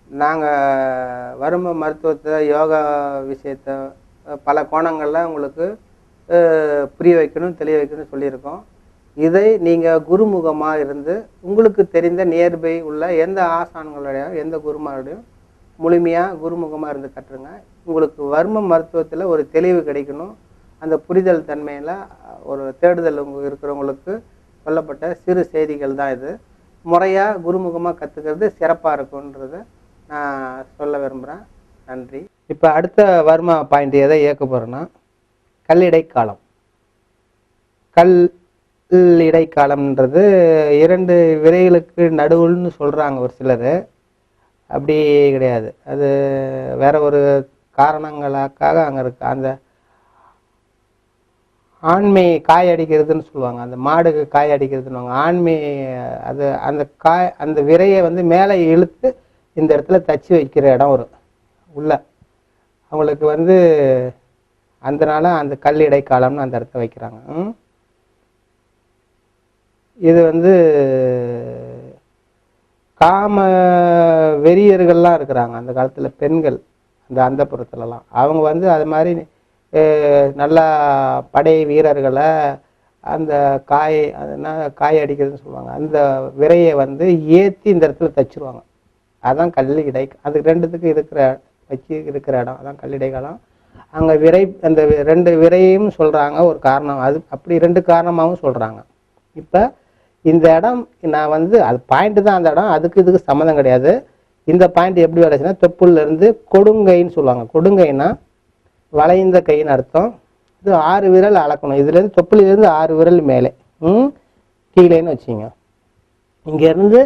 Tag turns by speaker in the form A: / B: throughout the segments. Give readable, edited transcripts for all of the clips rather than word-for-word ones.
A: நாங்கள் வரும மருத்துவத்தை யோகா விஷயத்தை பல கோணங்களில் உங்களுக்கு புரிய வைக்கணும் தெளிய வைக்கணும்னு சொல்லியிருக்கோம். இதை நீங்கள் குருமுகமாக இருந்து உங்களுக்கு தெரிந்த நியர்பை உள்ள எந்த ஆசான்களுடையும் எந்த குருமாரோடையும் முழுமையாக குருமுகமாக இருந்து கட்டுருங்க. உங்களுக்கு வர்ம மருத்துவத்தில் ஒரு தெளிவு கிடைக்கணும். அந்த புரிதல் தன்மையில் ஒரு தேடுதல் இருக்கிறவங்களுக்கு சொல்லப்பட்ட சிறு செய்திகள் தான் இது. முறையாக குருமுகமாக கற்றுக்கிறது சிறப்பாக இருக்குன்றதை நான் சொல்ல விரும்புகிறேன். நன்றி. இப்போ அடுத்த வர்ம பாயிண்ட் எதை இயக்க போகிறேன்னா கல்லிடைக்காலம். இடைக்காலம்ன்றது 2 விரைகளுக்கு நடுவுன்னு சொல்கிறாங்க ஒரு சிலர். அப்படி கிடையாது, அது வேற ஒரு காரணங்களுக்காக அங்கே இருக்கு. அந்த ஆண்மை காய் அடிக்கிறதுன்னு சொல்லுவாங்க, அந்த மாடுக்கு காய் அடிக்கிறதுன்னு ஆண்மை. அது அந்த விரையை மேலே இழுத்து இந்த இடத்துல தச்சு வைக்கிற இடம் ஒரு உள்ள அவங்களுக்கு அதனால அந்த கல் இடைக்காலம்னு அந்த இடத்த வைக்கிறாங்க. இது காம வெறியர்கள்லாம் இருக்கிறாங்க அந்த காலத்தில் பெண்கள், அந்த அந்தப்புறத்துலலாம். அவங்க அது மாதிரி நல்லா படை வீரர்களை அந்த காய் அடிக்கிறதுன்னு சொல்லுவாங்க. அந்த விரையை ஏற்றி இந்த இடத்துல தச்சுருவாங்க. அதான் கல் இடை. அது 2த்துக்கு இருக்கிற இடம் அதான் கல் இடைக்காலம். அங்கே விரை அந்த 2 விரையும் சொல்கிறாங்க ஒரு காரணம். அது அப்படி 2 காரணமாகவும் சொல்கிறாங்க. இப்போ இந்த இடம் நான் அது பாயிண்ட் தான் அந்த இடம், அதுக்கு இதுக்கு சம்மந்தம் கிடையாது. இந்த பாயிண்ட் எப்படி வரைச்சுன்னா தொப்புலேருந்து கொடுங்கைன்னு சொல்லுவாங்க. கொடுங்கைன்னா வளைந்த கைன்னு அர்த்தம். இது 6 விரல் அளக்கணும். இதுலேருந்து தொப்புலேருந்து 6 விரல் மேலே கீழேன்னு வச்சிங்க. இங்கேருந்து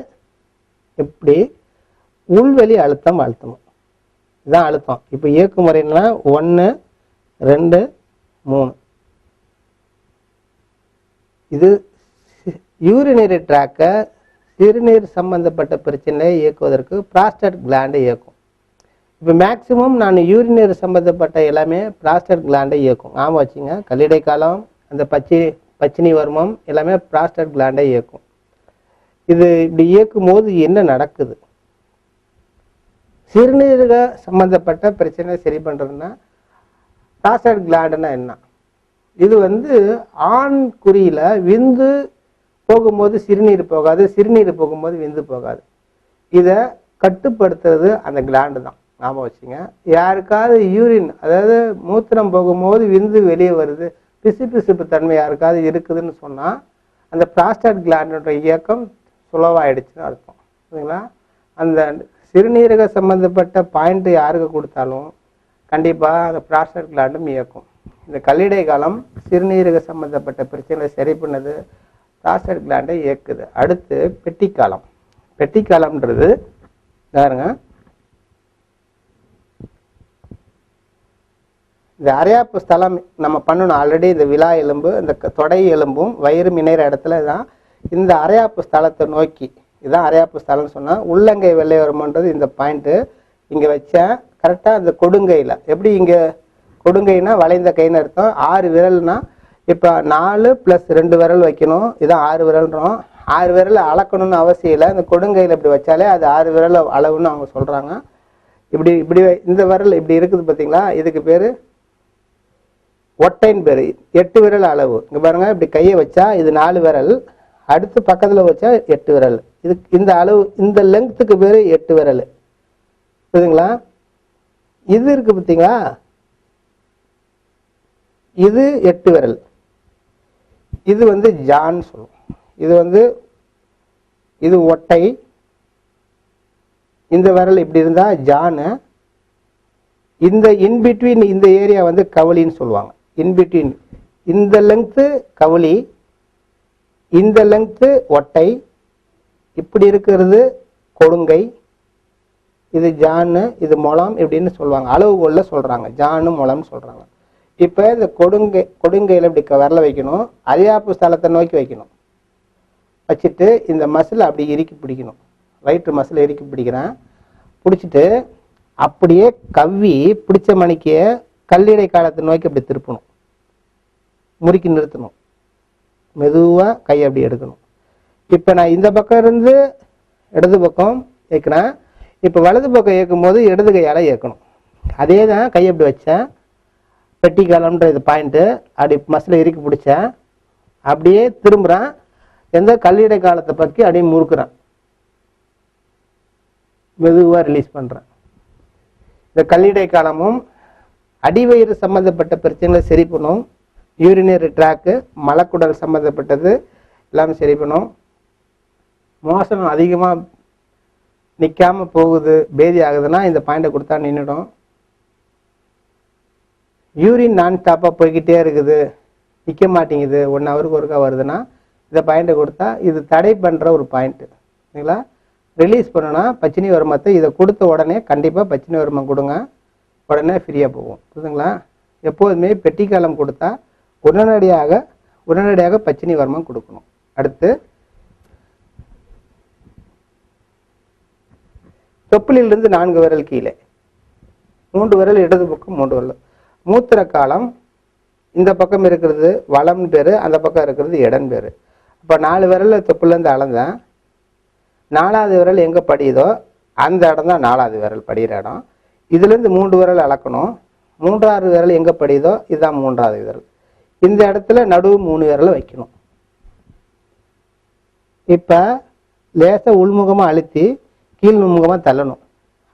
A: எப்படி உள்வெளி அழுத்தம் அழுத்தணும். இதுதான் அழுத்தம். இப்போ இயக்கு முறைன்னா 1 2 3. இது யூரினரி ட்ராக்கை சிறுநீர் சம்பந்தப்பட்ட பிரச்சனையை இயக்குவதற்கு ப்ராஸ்டேட் கிளாண்டை இயக்கும். இப்போ மேக்சிமம் நான் யூரினரி சம்பந்தப்பட்ட எல்லாமே ப்ராஸ்டேட் கிளாண்டை இயக்கும். ஞாபகம் வச்சுங்க. கல்லிடை காலம், அந்த பச்சினி வர்மம் எல்லாமே ப்ராஸ்டேட் கிளாண்டை இயக்கும். இது இப்படி இயக்கும் போது என்ன நடக்குது? சிறுநீரக சம்பந்தப்பட்ட பிரச்சனை சரி பண்ணுறதுன்னா ப்ராஸ்டேட் கிளாண்டுன்னா என்ன? இது ஆண் குறியில் விந்து போகும்போது சிறுநீர் போகாது, சிறுநீர் போகும்போது விந்து போகாது. இதை கட்டுப்படுத்துறது அந்த கிளாண்டு தான். ஞாபகம் வச்சுங்க. யாருக்காவது யூரின், அதாவது மூத்திரம் போகும்போது விந்து வெளியே வருது, பிசுபிசுப்பு தன்மை யாருக்காவது இருக்குதுன்னு சொன்னால் அந்த ப்ராஸ்டேட் கிளாண்டோட இயக்கம் சுலவாயிடுச்சுன்னு அர்த்தம். சரிங்களா? அந்த சிறுநீரக சம்பந்தப்பட்ட பாயிண்ட் யாருக்கு கொடுத்தாலும் கண்டிப்பாக அந்த ப்ராஸ்டேட் கிளாண்டும் இயக்கும். இந்த கல்லிடை காலம் சிறுநீரக சம்பந்தப்பட்ட பிரச்சனைகளை சரி பண்ணது ப்ராஸ்டேட் கிளாண்டை இயக்குது. அடுத்து பெட்டிக்காலம். பெட்டிக்காலம்ன்றது பாருங்க, இந்த அரையாப்பு ஸ்தலம் நம்ம பண்ணணும் ஆல்ரெடி. இந்த விலா எலும்பு, இந்த தொடை எலும்பும் வயிறு இணைகிற இடத்துல தான் இந்த அரையாப்பு ஸ்தலத்தை நோக்கி, இதுதான் அரையாப்பு ஸ்தலம்னு சொன்னால் உள்ளங்கை வெள்ளை வருமன்றது இந்த பாயிண்ட்டு இங்கே வச்சேன். கரெக்டாக அந்த கொடுங்கையில் எப்படி இங்கே கொடுங்கைனா வளைந்த கைன்னு அர்த்தம். 6 விரல்னா இப்போ 4 + 2 விரல் வைக்கணும். இதான் 6 விரல்ன்றோம். 6 விரல் அளக்கணும்னு அவசியம் இல்லை. இந்த கொடுங்கையில் இப்படி வச்சாலே அது 6 விரல் அளவுன்னு அவங்க சொல்கிறாங்க. இப்படி இந்த விரல் இப்படி இருக்குது பார்த்தீங்களா, இதுக்கு பேர் ஒட்டைன்னு பேர். 8 விரல் அளவு. இங்கே பாருங்க, இப்படி கையை வச்சா இது 4 விரல், அடுத்து பக்கத்தில் வச்சா 8 விரல். இந்த அளவு, இந்த லெங்க்த்துக்கு பேர் 8 விரல். புரியுதுங்களா? இது இருக்கு பார்த்தீங்களா, இது 8 விரல். இது ஜான் சொல்லுவோம். இது ஒட்டை. இந்த விரல் இப்படி இருந்தா ஜானு. இந்த இன்பிட்வீன் இந்த ஏரியா கவலின்னு சொல்லுவாங்க. இன்பிட்வீன் இந்த லெங்க்த்து கவலி, இந்த லெங்க்த்து ஒட்டை, இப்படி இருக்கிறது கொடுங்கை, இது ஜானு, இது முளம் இப்படின்னு சொல்லுவாங்க. அளவுகோல்ல சொல்றாங்க, ஜானு முளம்னு சொல்றாங்க. இப்போ இந்த கொடுங்கையில் இப்படி விரல வைக்கணும், அரியாப்பு ஸ்தலத்தை நோக்கி வைக்கணும். வச்சுட்டு இந்த மசில் அப்படி இறுக்கி பிடிக்கணும். வயிற்று மசில் இறுக்கி பிடிக்கிறேன். பிடிச்சிட்டு அப்படியே கவ்வி பிடிச்ச மணிக்கு கல்லிடை காலத்தை நோக்கி அப்படி திருப்பணும், முறுக்கி நிறுத்தணும். மெதுவாக கை அப்படி எடுக்கணும். இப்போ நான் இந்த பக்கம் இருந்து இடது பக்கம் வைக்கிறேன். இப்போ வலது பக்கம் இயக்கும் போது இடது கையால் இயக்கணும். அதே தான் கை அப்படி வச்சேன், பெட்டி காலம்ன்ற இது பாயிண்ட்டு அப்படி மசில் இறுக்கி பிடிச்சேன், அப்படியே திரும்புகிறேன், எந்த கல்லீடை காலத்தை பற்றி அப்படியே முறுக்குறேன், மெதுவாக ரிலீஸ் பண்ணுறேன். இந்த கல்லீடை காலமும் அடிவயிறு சம்மந்தப்பட்ட பிரச்சனைகளை சரி பண்ணும். யூரினரி ட்ராக்கு, மலக்குடல் சம்மந்தப்பட்டது எல்லாமே சரி பண்ணும். மோசம் அதிகமாக நிற்காம போகுது, பேதி ஆகுதுன்னா இந்த பாயிண்டை கொடுத்தா நின்றுடும். யூரின் நான் ஸ்டாப்பாக போய்கிட்டே இருக்குது, நிற்க மாட்டேங்குது, 1 ஹவருக்கு ஒருக்கா வருதுன்னா இந்த பாயிண்டை கொடுத்தா இது தடை பண்ணுற ஒரு பாயிண்ட்டு. சரிங்களா? ரிலீஸ் பண்ணணும்னா பச்சினி வருமத்தை இதை கொடுத்த உடனே கண்டிப்பாக பச்சினி வருமம் கொடுங்க, உடனே ஃப்ரீயாக போகும். புரியுதுங்களா? எப்போதுமே பெட்டிக்காலம் கொடுத்தா உடனடியாக பச்சினி வருமம் கொடுக்கணும். அடுத்து தொப்புளிலிருந்து 4 விரல் கீழே, 3 விரல் இடது பக்கம், 3 விரல். மூத்திர காலம் இந்த பக்கம் இருக்கிறது வலம் பேரு, அந்த பக்கம் இருக்கிறது இடன் பேரு. அப்போ 4 விரல் தொப்புலேருந்து அளந்தேன், 4வது விரல் எங்கே படியுதோ அந்த இடம் தான் 4வது விரல் படிகிற இடம். இதுலேருந்து 3 விரல் அளக்கணும், 3வது விரல் எங்கே படியுதோ இதுதான் 3வது விரல். இந்த இடத்துல நடுவு 3 விரலை வைக்கணும். இப்போ லேசாக உள்முகமாக அழுத்தி கீழ் முகமாக தள்ளணும்,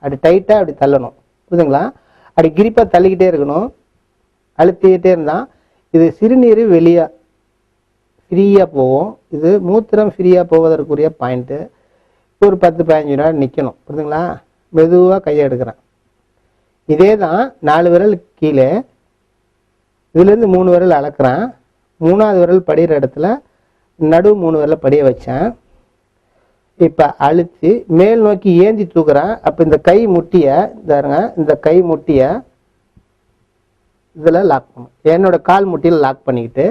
A: அப்படி டைட்டாக அப்படி தள்ளணும். புரியுதுங்களா? அப்படி கிரிப்பாக தள்ளிக்கிட்டே இருக்கணும், அழுத்திக்கிட்டே இருந்தால் இது சிறுநீர் வெளியாக ஃப்ரீயாக போகும். இது மூத்திரம் ஃப்ரீயாக போவதற்குரிய பாயிண்ட்டு. ஒரு 10-15 நாள் நிற்கணும். புரியுதுங்களா? மெதுவாக கையை எடுக்கிறேன். இதே தான் 4 விரல் கீழே, இதுலேருந்து 3 விரல் அளக்குறேன், 3வது விரல் படிகிற இடத்துல நடு 3 விரலை படிய வச்சேன். இப்போ அழுத்தி மேல் நோக்கி ஏந்தி தூக்குறேன். அப்போ இந்த கை முட்டியை இந்த கை முட்டியை இதில் லாக் பண்ணும், என்னோட கால் முட்டியில் லாக் பண்ணிக்கிட்டு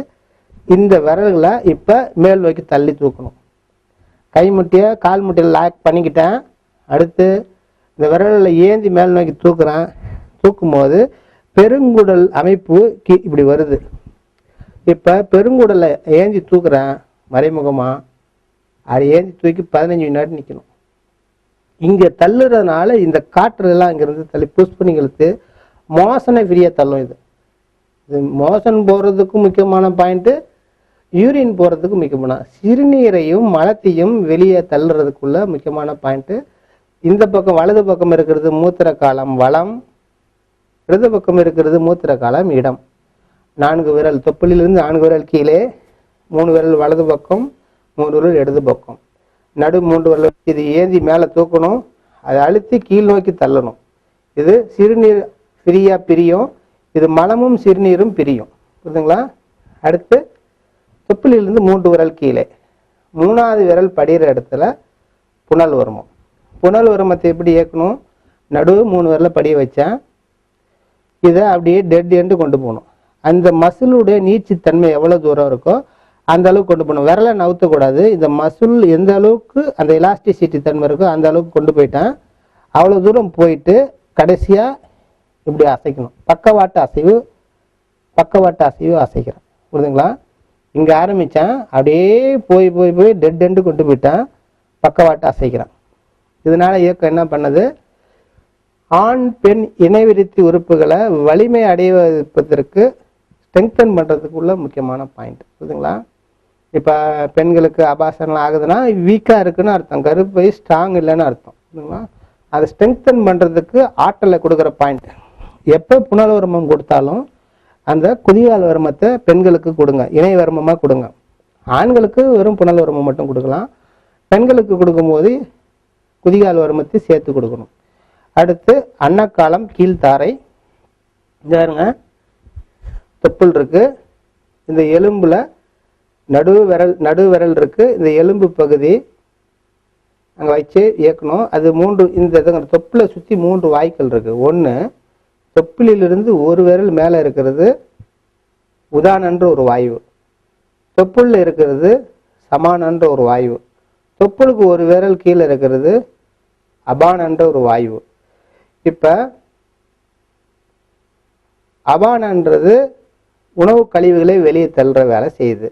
A: இந்த விரல்களை இப்போ மேல் நோக்கி தள்ளி தூக்கணும். கை முட்டியை கால் முட்டியில் லாக் பண்ணிக்கிட்டேன். அடுத்து இந்த விரலில் ஏந்தி மேல் நோக்கி தூக்குறேன். தூக்கும் போது பெருங்குடல் அமைப்பு இப்படி வருது. இப்போ பெருங்குடலை ஏந்தி தூக்குறேன் மறைமுகமாக, அதை ஏந்தி தூக்கி 15 வினாடி நிற்கணும். இங்கே தள்ளுறதுனால இந்த காற்றுலாம் இங்கேருந்து தள்ளி புஷ் பண்ணி இழுத்து மோசனை ஃப்ரீயாக தள்ளும். இது மோசன் போகிறதுக்கும் முக்கியமான பாயிண்ட்டு, யூரின் போகிறதுக்கும் முக்கியமான, சிறுநீரையும் மலத்தையும் வெளியே தள்ளுறதுக்குள்ள முக்கியமான பாயிண்ட்டு. இந்த பக்கம் வலது பக்கம் இருக்கிறது மூத்திர காலம் வலம், இடது பக்கம் இருக்கிறது மூத்திர காலம் இடம். 4 விரல் தொப்புளிலிருந்து 4 விரல் கீழே, 3 விரல் வலது பக்கம், 3 விரல் இடது பக்கம், நடு 3 விரல் இது ஏந்தி மேலே தூக்கணும், அதை அழுத்தி கீழ் நோக்கி தள்ளணும். இது சிறுநீர் ஃப்ரீயாக பிரியும், இது மலமும் சிறுநீரும் பிரியும். புரியுதுங்களா? அடுத்து தொப்புளிலிருந்து 3 விரல் கீழே, 3வது விரல் படிகிற இடத்துல புனல் வருமம். புனல் வருமத்தை எப்படி இயக்கணும்? நடுவு 3 விரலை படிய வச்சேன், இதை அப்படியே டெட் எண்டு கொண்டு போகணும். அந்த மசிலுடைய நீட்சித்தன்மை எவ்வளோ தூரம் இருக்கோ அந்த அளவுக்கு கொண்டு போகணும். விரலை நவுத்தக்கூடாது. இந்த மசில் எந்த அளவுக்கு அந்த எலாஸ்டிசிட்டி தன்மை இருக்கோ அந்த அளவுக்கு கொண்டு போயிட்டேன். அவ்வளோ தூரம் போயிட்டு கடைசியாக இப்படி அசைக்கணும். பக்கவாட்டு அசைவு அசைக்கிறேன். புரியுதுங்களா? இங்கே ஆரம்பித்தேன், அப்படியே போய் போய் போய் டெட் எண்டு கொண்டு போயிட்டேன், பக்கவாட்டு அசைக்கிறேன். இதனால இயக்கம் என்ன பண்ணது? ஆண் பெண் இணைவிருத்தி உறுப்புகளை வலிமை அடைவதற்கு ஸ்ட்ரெங்தன் பண்ணுறதுக்குள்ள முக்கியமான பாயிண்ட். புரியுதுங்களா? இப்போ பெண்களுக்கு அபாசனம் ஆகுதுன்னா வீக்காக இருக்குன்னு அர்த்தம், கருப்பை ஸ்ட்ராங் இல்லைன்னு அர்த்தம். புரியுதுங்களா? அதை ஸ்ட்ரெங்தன் பண்ணுறதுக்கு ஆற்றலை கொடுக்குற பாயிண்ட். எப்போ புனல் வருமம் கொடுத்தாலும் அந்த குதிகால் வருமத்தை பெண்களுக்கு கொடுங்க, இணை வருமமாக கொடுங்க. ஆண்களுக்கு வெறும் புனல் வருமம் மட்டும் கொடுக்கலாம், பெண்களுக்கு கொடுக்கும்போது குதிகால் வருமத்தை சேர்த்து கொடுக்கணும். அடுத்து அன்னக்காலம் கீழ்த்தாரை, பாருங்க தொப்புள் இருக்கு, இந்த எலும்புல நடு விரல் இருக்கு, இந்த எலும்பு பகுதி அங்கே வச்சு இயக்கணும். அது 3 இந்த தொப்புளை சுற்றி 3 வாய்க்கள் இருக்கு. ஒன்று தொப்புளிலிருந்து 1 விரல் மேலே இருக்கிறது உதானன்ற ஒரு வாயு, தொப்புளில் இருக்கிறது சமானன்ற ஒரு வாயு, தொப்புளுக்கு 1 விரல் கீழே இருக்கிறது அபானன்ற ஒரு வாயு. இப்போ அபானன்றது உணவு கழிவுகளை வெளியே தள்ளுற வேலை செய்யுது,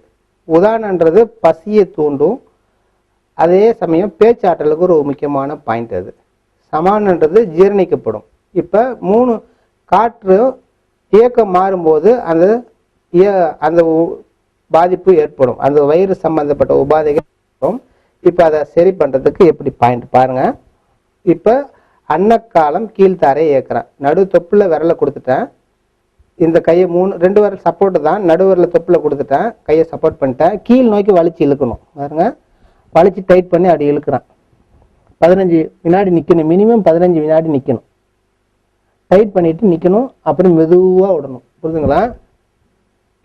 A: உதானன்றது பசியை தூண்டும், அதே சமயம் பேச்சாற்றலுக்கு ஒரு முக்கியமான பாயிண்ட். அது சமானன்றது ஜீரணிக்கப்படும். இப்போ 3 காற்று இயக்கம் மாறும்போது அந்த பாதிப்பு ஏற்படும், அந்த வயிறு சம்பந்தப்பட்ட உபாதைகள் ஏற்படும். இப்போ அதை சரி பண்ணுறதுக்கு எப்படி பாயிண்ட் பாருங்க. இப்போ அன்னக்காலம் கீழ்த்தாரை இயக்குறேன், நடு தொப்புல விரலை கொடுத்துட்டேன், இந்த கையை 2 விரல் சப்போர்ட்டு தான், நடுவரில் தொப்புல கொடுத்துட்டேன், கையை சப்போர்ட் பண்ணிட்டேன், கீழ் நோக்கி வலிச்சு இழுக்கணும் பாருங்க, வலிச்சு டைட் பண்ணி அப்படி இழுக்கிறேன். 15 வினாடி நிற்கணும், மினிமம் 15 வினாடி நிற்கணும், டைட் பண்ணிட்டு நிற்கணும், அப்புறம் மெதுவாக விடணும். புரிதுங்களா?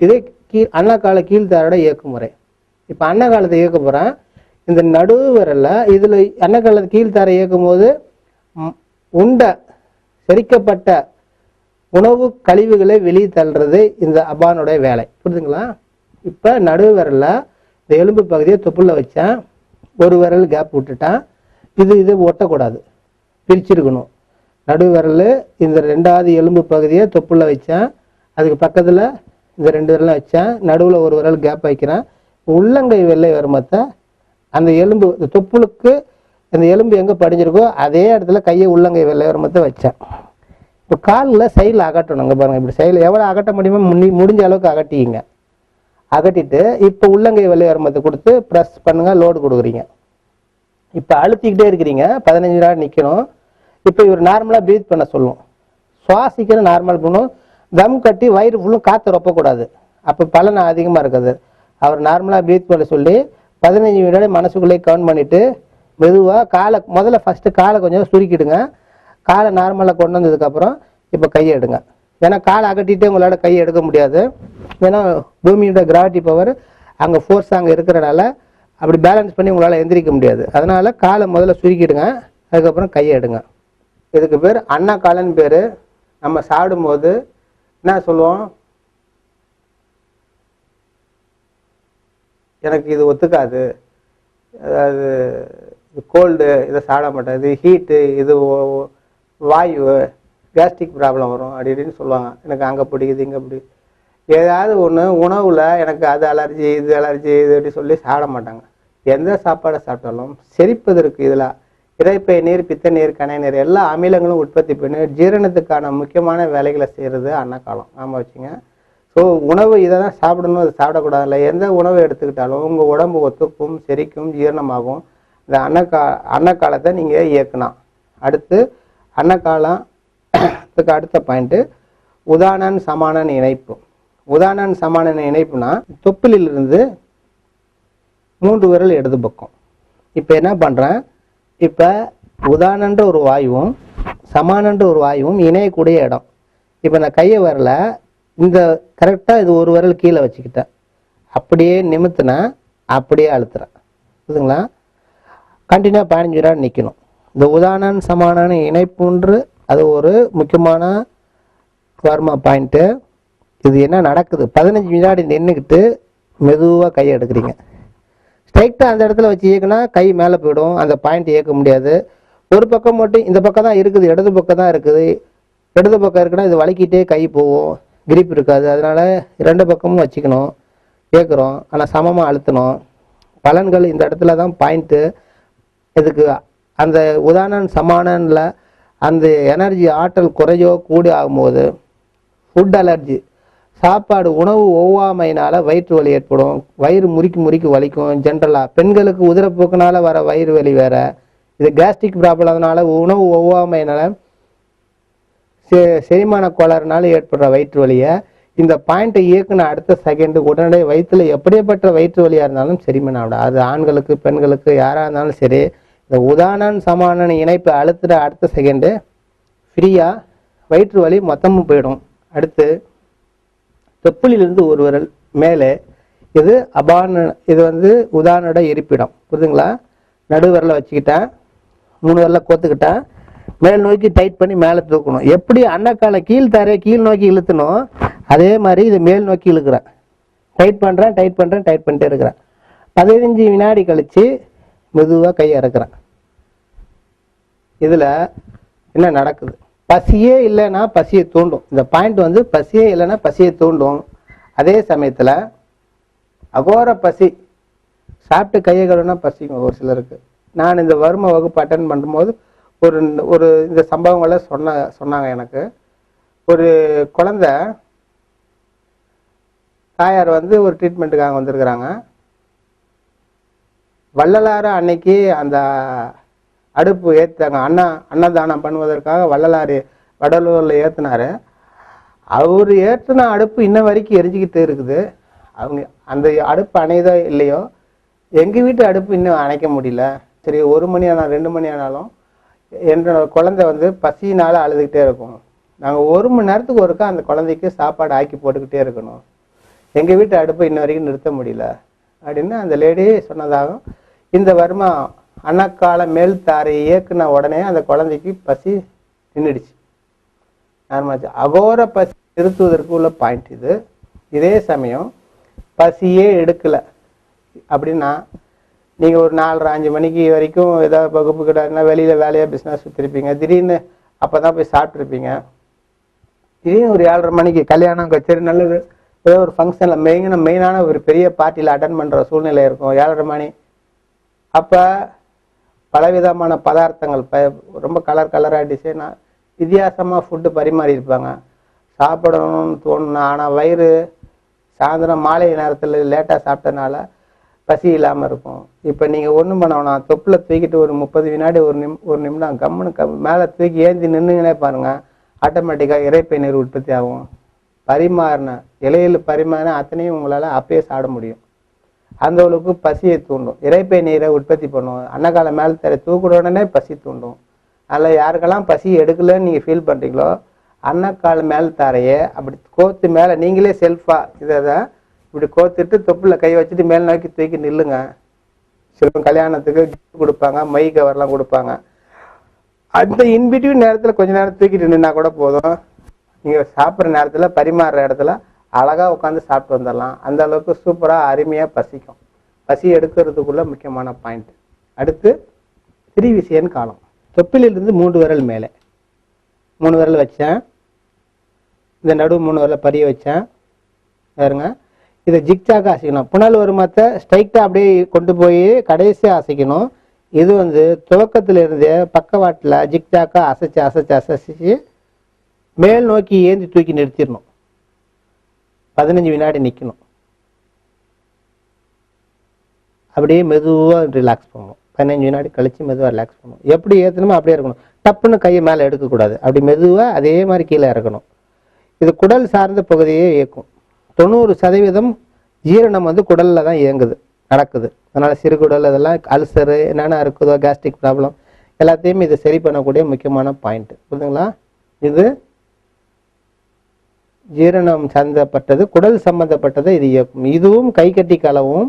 A: இதே அன்னக்கால கீழ்த்தாரோட இயக்கும் முறை. இப்போ அன்னக்காலத்தை இயக்க போகிறேன். இந்த நடுவரில் இதில் அன்னக்காலத்தை கீழ்த்தாரை இயக்கும் போது செரிக்கப்பட்ட உணவு கழிவுகளை வெளியே தள்ளுறது இந்த அபானுடைய வேலை. புரிதுங்களா? இப்போ நடுவரில் இந்த எலும்பு பகுதியை தொப்புள்ள வச்சேன், ஒரு விரல் கேப் விட்டுட்டேன், இது ஒட்டக்கூடாது, பிரிச்சிருக்கணும். நடுவரல் இந்த 2வது எலும்பு பகுதியை தொப்புள்ள வச்சேன், அதுக்கு பக்கத்தில் இந்த 2 விரலும் வச்சேன், நடுவில் ஒரு விரல் கேப் வைக்கிறேன், உள்ளங்கை வெள்ளை வருமத்தை அந்த எலும்பு தொப்புளுக்கு அந்த எலும்பு எங்கே படிஞ்சிருக்கோ அதே இடத்துல கையை உள்ளங்கை வெள்ளை வருமத்தை வச்சேன். இப்போ காலில் சைடில் அகட்டணும். அங்கே பாருங்கள், இப்படி சைடில் எவ்வளோ அகட்ட முடியுமோ முடிஞ்ச அளவுக்கு அகட்டிங்க. அகட்டிட்டு இப்போ உள்ளங்கை வெள்ளை வருமத்தை கொடுத்து ப்ரெஸ் பண்ணுங்க, லோடு கொடுக்குறீங்க. இப்போ அழுத்திக்கிட்டே இருக்கிறீங்க, 15 நாள் நிற்கணும். இப்போ இவர் நார்மலாக ப்ரீத் பண்ண சொல்லுவோம், சுவாசிக்கிற நார்மல் பண்ணும், தம் கட்டி வயிறு ஃபுல்லும் காற்று ரொப்பக்கூடாது, அப்போ பலன் அதிகமாக இருக்குது. அவர் நார்மலாக ப்ரீத் பண்ண சொல்லி 15 வினாடி மனசுக்குள்ளே கவுண்ட் பண்ணிவிட்டு மெதுவாக முதல்ல ஃபஸ்ட்டு காலை கொஞ்சம் சுருக்கிடுங்க. காலை நார்மலாக கொண்டு வந்ததுக்கப்புறம் இப்போ கையை எடுங்க. ஏன்னா காலை அகட்டிகிட்டே உங்களால் கையை எடுக்க முடியாது, ஏன்னா பூமியோட கிராவிட்டி பவர் அங்கே ஃபோர்ஸ் அங்கே இருக்கிறனால அப்படி பேலன்ஸ் பண்ணி உங்களால் எந்திரிக்க முடியாது. அதனால் காலை முதல்ல சுருக்கிடுங்க, அதுக்கப்புறம் கையை எடுங்க. இதுக்கு பேர் அன்னக்காலன்னு பேர். நம்ம சாப்பிடும்போது என்ன சொல்லுவோம், எனக்கு இது ஒத்துக்காது, அதாவது கோல்டு, இதை சாப்பிட மாட்டேன், இது ஹீட்டு, இது வாயு, கேஸ்ட்ரிக் ப்ராப்ளம் வரும் அப்படி இப்படின்னு சொல்லுவாங்க. எனக்கு அங்கே பிடிக்குது இங்கே பிடிக்குது, ஏதாவது ஒன்று உணவில் எனக்கு அது அலர்ஜி இது அலர்ஜி இது அப்படி சொல்லி சாப்பிட மாட்டாங்க. எந்த சாப்பாடை சாப்பிட்டாலும் செரிப்பதற்கு இதில் இறைப்பை நீர், பித்த நீர், கணை நீர் எல்லா அமிலங்களும் உற்பத்தி பண்ணி ஜீரணத்துக்கான முக்கியமான வேலைகளை செய்கிறது அன்னக்காலம். ஆமாம் வச்சுங்க. ஸோ உணவு இதை தான் சாப்பிடணும், அது சாப்பிடக்கூடாதுல்ல. எந்த உணவை எடுத்துக்கிட்டாலும் உங்கள் உடம்பு ஒத்துக்கும், செரிக்கும், ஜீரணமாகும். இந்த அன்னக்காலத்தை நீங்கள் இயக்கணும். அடுத்து அன்னக்காலத்துக்கு அடுத்த பாயிண்ட்டு உதானன் சமானன் இணைப்பு. உதானன் சமானன் இணைப்புனா தொப்புளிலிருந்து 3 விரல் இடது பக்கம். இப்போ என்ன பண்ணுறேன், இப்போ உதானன்ற ஒரு வாயுவும் சமானன்ற ஒரு வாயுவும் இணையக்கூடிய இடம். இப்போ நான் கையை வரல, இந்த கரெக்டாக இது ஒரு விரல் கீழே வச்சுக்கிட்டேன், அப்படியே நிமித்தினேன், அப்படியே அழுத்துறேன். புரியுதுங்களா? கண்டினியூ 15 வினாடி நிற்கணும். இந்த உதானன் சமானன் இணைப்புன்று அது ஒரு முக்கியமான வர்மா பாயிண்ட்டு. இது என்ன நடக்குது, 15 வினாடி நின்றுக்கிட்டு மெதுவாக கையை எடுக்கிறீங்க. ஸ்ட்ரைட்டாக அந்த இடத்துல வச்சு இயக்குனா கை மேலே போயிடும், அந்த பாயிண்ட் இயக்க முடியாது. ஒரு பக்கம் மட்டும் இந்த பக்கம் தான் இருக்குது, இடது பக்கம் தான் இருக்குது. இடது பக்கம் இருக்குன்னா இது வலிக்கிட்டே கை போகும், கிரிப் இருக்காது. அதனால் 2 பக்கமும் வச்சுக்கணும், கேட்குறோம், ஆனால் சமமாக அழுத்தணும். பலன்கள் இந்த இடத்துல தான் பாயிண்ட்டு. இதுக்கு அந்த உதாரணம் சமானனில் அந்த எனர்ஜி ஆற்றல் குறையோ கூடி ஆகும்போது ஃபுட் அலர்ஜி, சாப்பாடு உணவு ஒவ்வாமையினால் வயிற்று வலி ஏற்படும், வயிறு முறுக்கி வலிக்கும். ஜென்ரலாக பெண்களுக்கு உதிரப்போக்குனால வர வயிறு வலி வேறு, இது கேஸ்ட்ரிக் ப்ராப்ளம்னால உணவு ஒவ்வாமையினால் செரிமான கோளாறுனால ஏற்படுற வயிற்று வலியை இந்த பாயிண்ட்டை இயக்குன அடுத்த செகண்டு உடனடியாக வயிற்றுல எப்படியப்பட்ட வயிற்று வலியாக இருந்தாலும் செரிமானம் ஆகிடும். அது ஆண்களுக்கு பெண்களுக்கு யாராக இருந்தாலும் சரி, இந்த உதானன் சமானன் இணைப்பை அழுத்துற அடுத்த செகண்டு ஃப்ரீயாக வயிற்று வலி மொத்தமும் போயிடும். அடுத்து தொப்புளிலிருந்து ஒரு விரல் மேலே இது இது உதானோட இருப்பிடம். புரியுதுங்களா? நடுவிரலை வச்சுக்கிட்டேன், 3 விரலை கோத்துக்கிட்டேன், மேல் நோக்கி டைட் பண்ணி மேலே தூக்கணும். எப்படி அன்னக்காலை கீழ் நோக்கி இழுத்தணும், அதே மாதிரி இது மேல் நோக்கி இழுக்கிறேன். டைட் பண்ணிட்டே இருக்கிறேன். 15 வினாடி கழித்து மெதுவாக கையை இறக்குறேன். இதில் என்ன நடக்குது, பசியே இல்லைன்னா பசியை தூண்டும். இந்த பாயிண்ட் பசியே இல்லைன்னா பசியை தூண்டும். அதே சமயத்தில் அகோர பசி, சாப்பிட்டு கையை கழுவுனா பசிக்கும் ஒரு சிலருக்கு. நான் இந்த வறுமை வகுப்பு அட்டன் பண்ணும்போது ஒரு ஒரு இந்த சம்பவங்களை சொன்னாங்க எனக்கு. ஒரு குழந்தை தாயார் வந்து ஒரு ட்ரீட்மெண்ட்டுக்காக வந்திருக்கிறாங்க. வள்ளலாறு அன்னைக்கு அந்த அடுப்பு ஏற்றுறாங்க. அன்னதானம் பண்ணுவதற்காக வள்ளலாறு வடலூரில் ஏற்றினாரு. அவர் ஏற்றின அடுப்பு இன்ன வரைக்கும் எரிஞ்சுக்கிட்டு இருக்குது. அவங்க அந்த அடுப்பு அணையதோ இல்லையோ, எங்கள் வீட்டு அடுப்பு இன்னும் அணைக்க முடியல. சரி, 1 மணி ஆனாலும் 2 மணி ஆனாலும் என்னோட குழந்தை வந்து பசியினால் அழுதுகிட்டே இருக்கும். நாங்கள் 1 மணி நேரத்துக்கு ஒருக்கா அந்த குழந்தைக்கு சாப்பாடு ஆக்கி போட்டுக்கிட்டே இருக்கணும். எங்கள் வீட்டு அடுப்பை இன்ன வரைக்கும் நிறுத்த முடியல அப்படின்னு அந்த லேடி சொன்னதாகும். இந்த வருமா அன்னக்கால மேல் தாரை இயக்குன உடனே அந்த குழந்தைக்கு பசி நின்றுடுச்சு. நார்மலாச்சு. அகோர பசி நிறுத்துவதற்கு உள்ள பாயிண்ட் இது. இதே சமயம் பசியே எடுக்கலை அப்படின்னா, நீங்கள் ஒரு 4:30-5 மணிக்கு வரைக்கும் ஏதாவது வகுப்பு கிட்ட வெளியில் வேலையாக பிஸ்னஸ் சுற்றிருப்பீங்க. திடீர்னு அப்போ தான் போய் சாப்பிட்ருப்பீங்க. திடீர்னு ஒரு 7:30 மணிக்கு கல்யாணம் கச்சேரி நல்லது ஏதோ ஒரு ஃபங்க்ஷனில் மெயினான ஒரு பெரிய பார்ட்டியில் அட்டன் பண்ணுற சூழ்நிலை இருக்கும். 7:30 மணி. அப்போ பலவிதமான பதார்த்தங்கள் ரொம்ப கலராக டிசைனாக வித்தியாசமாக ஃபுட்டு பரிமாறி இருப்பாங்க. சாப்பிடணும்னு தோணுனா, ஆனால் வயிறு சாயந்தரம் மாலை நேரத்தில் லேட்டாக சாப்பிட்டனால பசி இல்லாமல் இருக்கும். இப்போ நீங்கள் ஒன்றும் பண்ணணும், தொப்பில் தூக்கிட்டு ஒரு 30 வினாடி ஒரு நிமிடம் கம்முன்னு மேலே தூக்கி ஏந்தி நின்றுங்கன்னே பாருங்கள், ஆட்டோமேட்டிக்காக இறைப்பை நீர் உற்பத்தி ஆகும். பரிமாறின இலையில் பரிமாறின அத்தனையும் உங்களால் அப்பயே சாப்பிட முடியும். அந்த அளவுக்கு பசியை தூண்டும். இறைப்பை நீரை உற்பத்தி பண்ணும். அன்னக்கால மேலே தர தூக்குற உடனே பசி தூண்டும். அதில் யாருக்கெல்லாம் பசி எடுக்கலன்னு நீங்கள் ஃபீல் பண்ணுறீங்களோ, அன்னக்கால் மேல் தாரையை அப்படி கோத்து மேலே நீங்களே செல்ஃபாக இதை இப்படி கோத்துட்டு தொப்பில் கை வச்சுட்டு மேல் நோக்கி தூக்கி நில்லுங்க. சில கல்யாணத்துக்கு கிஃப்ட் கொடுப்பாங்க, மை கவர்லாம் கொடுப்பாங்க. அந்த இன்பிட்வீன் நேரத்தில் கொஞ்ச நேரம் தூக்கிட்டு நின்னா கூட போதும். நீங்கள் சாப்பிட்ற நேரத்தில் பரிமாறுற இடத்துல அழகாக உட்காந்து சாப்பிட்டு வந்துடலாம். அந்த அளவுக்கு சூப்பராக அருமையாக பசிக்கும். பசி எடுக்கிறதுக்குள்ள முக்கியமான பாயிண்ட். அடுத்து திரிவிசையன் காலம். தொப்பிலிருந்து 3 விரல் மேலே 3 விரல் வச்சேன். இந்த நடுவு 3 விரலை பதிய வச்சேன் பாருங்க. இதை ஜிக்ஜாக்காக அசைக்கணும். புனல் வருமத்தை ஸ்ட்ரைட்டாக அப்படியே கொண்டு போய் கடைசியாக அசைக்கணும். இது வந்து துவக்கத்திலிருந்து பக்கவாட்டில் ஜிக்ஜாக்காக அசைச்சு மேல் நோக்கி ஏந்தி தூக்கி நிறுத்திடணும். 15 வினாடி நிற்கணும். அப்படியே மெதுவாக ரிலாக்ஸ் பண்ணணும். 15 வினாடி கழிச்சு மெதுவாக ரிலாக்ஸ் பண்ணணும். எப்படி ஏற்றணுமோ அப்படியே இருக்கணும். டப்புன்னு கையை மேலே எடுக்கக்கூடாது. அப்படி மெதுவாக அதே மாதிரி கீழே இறக்கணும். இது குடல் சார்ந்த பகுதியே இயக்கும். 90% ஜீரணம் வந்து குடலில் தான் இயங்குது, நடக்குது. அதனால் சிறுகுடல் இதெல்லாம் அல்சரு என்னென்ன இருக்குதோ, கேஸ்ட்ரிக் ப்ராப்ளம் எல்லாத்தையும் இதை சரி பண்ணக்கூடிய முக்கியமான பாயிண்ட். புரியுதுங்களா? இது ஜீரணம் சம்பந்தப்பட்டது, குடல் சம்பந்தப்பட்டதை இது இயக்கும். இதுவும் கை கட்டி காலமும்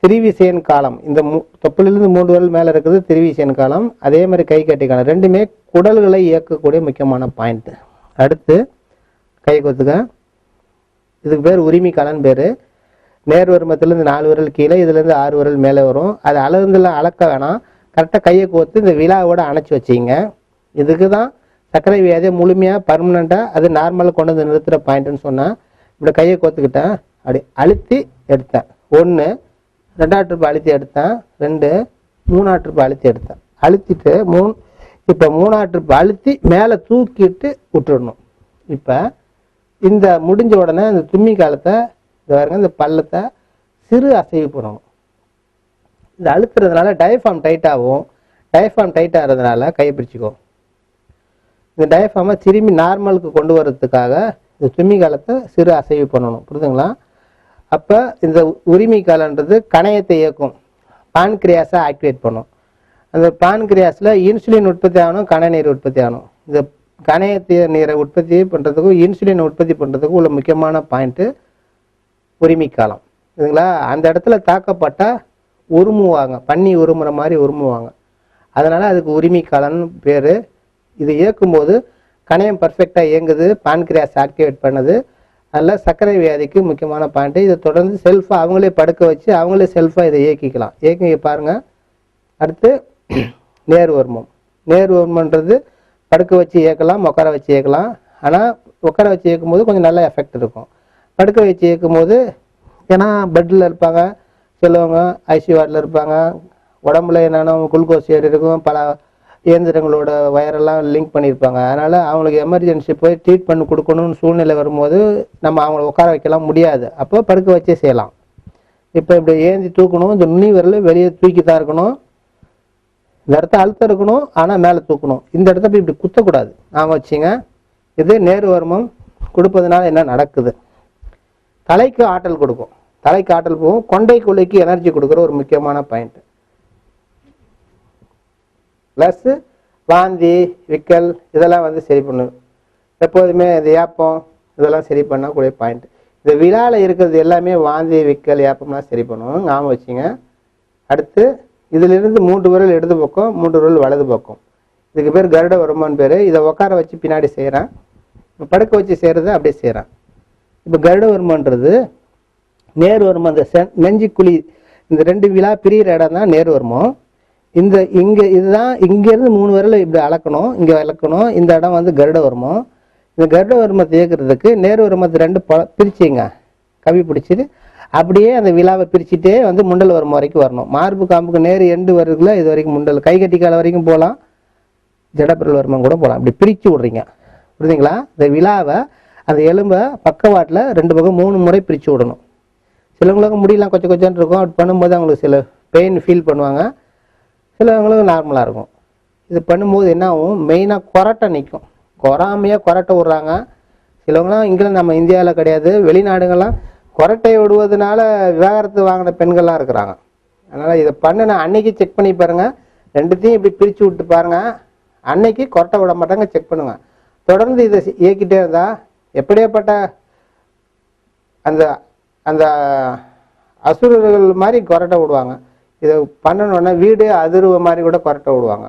A: திரிவிசையன் காலம். இந்த தொப்பிலிருந்து 3 விரல் மேலே இருக்குது திரிவிசையன் காலம். அதே மாதிரி கை கட்டி காலம். ரெண்டுமே குடல்களை இயக்கக்கூடிய முக்கியமான பாயிண்ட். அடுத்து கை கொத்துக்க. இதுக்கு பேர் உரிமை காலன்னு பேர். நேர் வருமத்திலேருந்து 4 விரல் கீழே, இதுலேருந்து 6 விரல் மேலே வரும். அது அளவுலாம் அளக்க வேணாம். கரெக்டாக கையை கோத்து இந்த விழாவோட அணைச்சி வச்சிங்க. இதுக்கு தான் சர்க்கரை வியாதியை முழுமையாக பர்மனெண்ட்டாக அது நார்மலாக கொண்டு வந்து நிறுத்துகிற பாயிண்ட்டுன்னு சொன்னால், இப்படி கையை கோத்துக்கிட்டேன், அப்படி அழுத்தி எடுத்தேன். 1, 2ஆம் ட்ரிப் அழுத்தி எடுத்தேன், 2, 3ஆம் ட்ரிப் அழுத்தி எடுத்தேன். அழுத்திட்டு இப்போ 3ஆம் ட்ரிப் அழுத்தி மேலே தூக்கிட்டு விட்டுடணும். இப்போ இந்த முடிஞ்ச உடனே இந்த தும்மி காலத்தை இந்த பள்ளத்தை சிறு அசைவு பண்ணணும். இது அழுத்துறதுனால டயஃபார்ம் டைட் ஆகும். டயஃபார்ம் டைட் ஆகிறதுனால கையை பிரிச்சுக்கும். இந்த டயஃபார்மை திரும்பி நார்மலுக்கு கொண்டு வர்றதுக்காக இந்த தும்மி காலத்தை சிறு அசைவு பண்ணணும். புரியுதுங்களா? அப்போ இந்த உரிமை காலன்றது கணையத்தை இயக்கும். பான்கிரியாஸை ஆக்டிவேட் பண்ணும். அந்த பான்கிரியாஸில் இன்சுலின் உற்பத்தி ஆகணும், கண நீர் உற்பத்தி ஆகணும். இந்த கணையத்தை நீரை உற்பத்தி பண்ணுறதுக்கும் இன்சுலின் உற்பத்தி பண்ணுறதுக்கும் உள்ள முக்கியமான பாயிண்ட்டு உரிமை காலம். இதுங்களா? அந்த இடத்துல தாக்கப்பட்டால் உருமுவாங்க, பண்ணி உருமுற மாதிரி உருமுவாங்க. அதனால் அதுக்கு உரிமை காலம்னு பேர். இது இயக்கும்போது கணையம் பர்ஃபெக்டாக இயங்குது, பான்கிரியாஸ் ஆக்டிவேட் பண்ணுது. அதில் சர்க்கரை வியாதிக்கு முக்கியமான பாயிண்ட்டு. இதை தொடர்ந்து செல்ஃபாக அவங்களே படுக்க வச்சு அவங்களே செல்ஃபாக இதை இயக்கிக்கலாம். இயக்கி பாருங்கள். அடுத்து நேர்வர்மம். நேர்வர்மன்றது படுக்க வச்சு இயக்கலாம், உட்கார வச்சு இயக்கலாம். ஆனால் உட்கார வச்சு இயக்கும்போது கொஞ்சம் நல்ல எஃபெக்ட் இருக்கும். படுக்க வச்சு இயக்கும்போது, ஏன்னா பெட்டில் இருப்பாங்க சிலவங்க, ஐசியூ வார்டில் இருப்பாங்க, உடம்புல என்னென்ன குளுக்கோஸ் ஏறி இருக்கும், பல இயந்திரங்களோட வயரெல்லாம் லிங்க் பண்ணியிருப்பாங்க. அதனால் அவங்களுக்கு எமர்ஜென்சி போய் ட்ரீட்மெண்ட் கொடுக்கணும்னு சூழ்நிலை வரும்போது நம்ம அவங்கள உட்கார வைக்கலாம் முடியாது. அப்போ படுக்க வச்சே செய்யலாம். இப்போ இப்படி ஏந்தி தூக்கணும், இந்த நுனி விரல் வெளியே தூக்கி தான் இருக்கணும், இந்த இடத்த அழுத்தம் இருக்கணும், ஆனால் மேலே தூக்கணும். இந்த இடத்த இப்படி குத்தக்கூடாது. நான் வச்சுங்க, இது நேர்வர்மம் கொடுப்பதுனால என்ன நடக்குது? தலைக்கு ஆற்றல் கொடுக்கும், தலைக்கு ஆற்றல் போகும், கொண்டை குழிக்கு எனர்ஜி கொடுக்குற ஒரு முக்கியமான பாயிண்ட். ப்ளஸ் வாந்தி விக்கல் இதெல்லாம் வந்து சரி பண்ணும். எப்போதுமே இந்த ஏப்பம் இதெல்லாம் சரி பண்ணக்கூடிய பாயிண்ட். இந்த விழாவில் இருக்கிறது எல்லாமே வாந்தி விக்கல் ஏப்பம்லாம் சரி பண்ணுவோம், ஞாபகம் வச்சுங்க. அடுத்து இதிலிருந்து 3 விரல் இடது பக்கம், 3 விரல் வலது பக்கம். இதுக்கு பேர் கருட வருமானு பேர். இதை உட்கார வச்சு பின்னாடி செய்கிறேன், இப்போ படுக்க வச்சு செய்கிறத அப்படியே செய்கிறேன். இப்போ கருட வருமானது நேர் வருமம். அந்த நெஞ்சு குழி இந்த 2 விழா பிரிகிற இடம் தான் நேர் வருமம். இந்த இங்கே இதுதான், இங்கேருந்து 3 விரல் இப்படி அளக்கணும், இங்கே அளக்கணும். இந்த இடம் வந்து கருட வருமம். இந்த கருட வருமத்தை இயக்கிறதுக்கு நேர் வருமத்தை 2 பிரிச்சிங்க, கவி பிடிச்சிட்டு அப்படியே அந்த விழாவை பிரிச்சுட்டே வந்து முண்டல் வருமம் வரைக்கும் வரணும். மார்பு காம்புக்கு நேர் எண்டு வருதுல, இது வரைக்கும் முண்டல், கை கட்டி கால வரைக்கும் போகலாம், ஜடப்பிரல் வருமம் கூட போகலாம். இப்படி பிரித்து விட்றீங்க, புரியுதுங்களா? இந்த விழாவை அந்த எலும்பை பக்கவாட்டில் 2 பக்கம் 3 முறை பிரித்து விடணும். சிலவங்களுக்கு முடியலாம் கொஞ்சம் கொஞ்சம் இருக்கும், அப்படி பண்ணும்போது அவங்களுக்கு சில பெயின் ஃபீல் பண்ணுவாங்க, சிலவங்களுக்கு நார்மலாக இருக்கும். இது பண்ணும்போது என்ன ஆகும்? மெயினாக கொரட்டை நிற்கும், கொராமையாக கொரட்டை விட்றாங்க. சிலவங்களாம் இங்கே நம்ம இந்தியாவில் கிடையாது, வெளிநாடுகள்லாம் கொரட்டை விடுவதனால விவாகரத்து வாங்கின பெண்கள்லாம் இருக்கிறாங்க. அதனால் இதை பண்ணின அன்னைக்கு செக் பண்ணி பாருங்கள், 2த்தையும் இப்படி பிரித்து விட்டு பாருங்கள். அன்னைக்கு கொரட்டை விட மாட்டாங்க, செக் பண்ணுங்க. தொடர்ந்து இதை இயக்கிட்டே இருந்தால் எப்படியாப்பட்ட அந்த அந்த அசுரர்கள் மாதிரி கொரட்டை விடுவாங்க. இதை பண்ணணுன்னா வீடு அதிர்வு மாதிரி கூட கொரட்டை விடுவாங்க.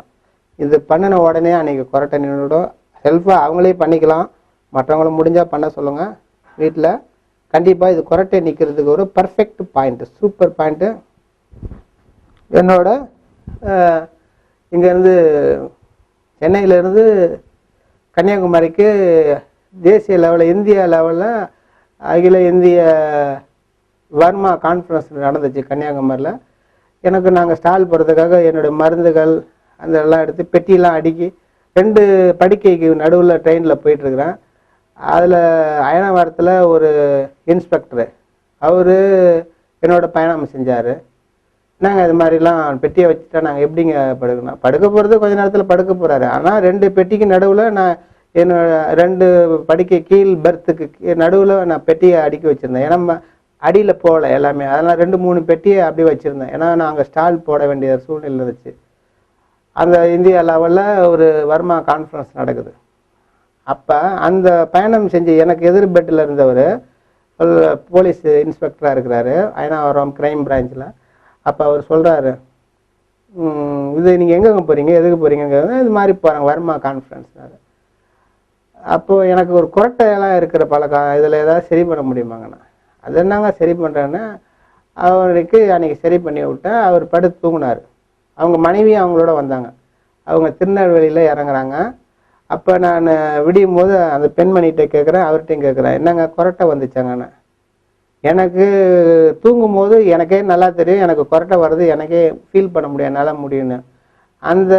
A: இது பண்ணின உடனே அன்றைக்கி கொரட்டை நின்றுடும். செல்ஃபாக அவங்களே பண்ணிக்கலாம், மற்றவங்கள முடிஞ்சால் பண்ண சொல்லுங்கள் வீட்டில். கண்டிப்பாக இது கொரட்டை நிற்கிறதுக்கு ஒரு பர்ஃபெக்ட் பாயிண்ட்டு, சூப்பர் பாயிண்ட்டு. என்னோட இங்கேருந்து சென்னையிலேருந்து கன்னியாகுமரிக்கு தேசிய லெவலில், இந்தியா லெவலில் அகில இந்திய வர்மா கான்ஃபரன்ஸ் நடந்துச்சு கன்னியாகுமரியில். எனக்கு நாங்கள் ஸ்டால் போகிறதுக்காக என்னுடைய மருந்துகள் அந்த எல்லாம் எடுத்து பெட்டியெல்லாம் அடுக்கி 2 படுக்கைக்கு நடுவில் ட்ரெயினில் போயிட்டுருக்குறேன். அதில் அயனாவரத்தில் ஒரு இன்ஸ்பெக்டரு, அவர் என்னோட பயணம் செஞ்சார். நாங்கள் இது மாதிரிலாம் பெட்டியை வச்சுட்டா நாங்கள் எப்படிங்க படுக்கணும்? படுக்க போகிறது கொஞ்ச நேரத்தில் படுக்க போகிறாரு. ஆனால் 2 பெட்டிக்கு நடுவில் நான் என்னோட 2 படுக்கை கீழ் பெர்த்துக்கு நடுவில் நான் பெட்டியை அடுக்கி வச்சுருந்தேன். ஏன்னா அடியில் போகலை எல்லாமே, அதெல்லாம் 2-3 பெட்டியை அப்படி வச்சுருந்தேன். ஏன்னா நாங்கள் ஸ்டால் போட வேண்டிய சூழ்நிலை இருந்துச்சு. அந்த இந்தியா லெவலில் ஒரு வர்மா கான்ஃபரன்ஸ் நடக்குது. அப்போ அந்த பயணம் செஞ்சு எனக்கு எதிர் பெட்டில் இருந்தவர் போலீஸ் இன்ஸ்பெக்டராக இருக்கிறாரு, அயனாவரம் கிரைம் பிரான்ச்சில். அப்போ அவர் சொல்கிறாரு, இது நீங்கள் எங்கெங்கே போகிறீங்க, எதுக்கு போகிறீங்கிறது? இது மாதிரி போகிறாங்க வர்மா கான்ஃபரன்ஸ்னாரு. அப்போது எனக்கு ஒரு குரட்டையெல்லாம் இருக்கிற பழக்கம், இதில் ஏதாவது சரி பண்ண முடியுமாங்கண்ணா? அது என்னங்க சரி பண்ணுறேன்னு அவருக்கு அன்றைக்கி சரி பண்ணி விட்டேன். அவர் படுத்து தூங்கினார். அவங்க மனைவி அவங்களோட வந்தாங்க, அவங்க திருநெல்வேலியில் இறங்குறாங்க. அப்போ நான் விடியும் போது அந்த பெண்மணிகிட்ட கேட்குறேன், அவர்கிட்டையும் கேட்குறேன், என்னங்க குரட்டை வந்துச்சாங்கண்ணா? எனக்கு தூங்கும் போது எனக்கே நல்லா தெரியும், எனக்கு குரட்டை வருது, எனக்கே ஃபீல் பண்ண முடியும், என்னால் முடியும்னு. அந்த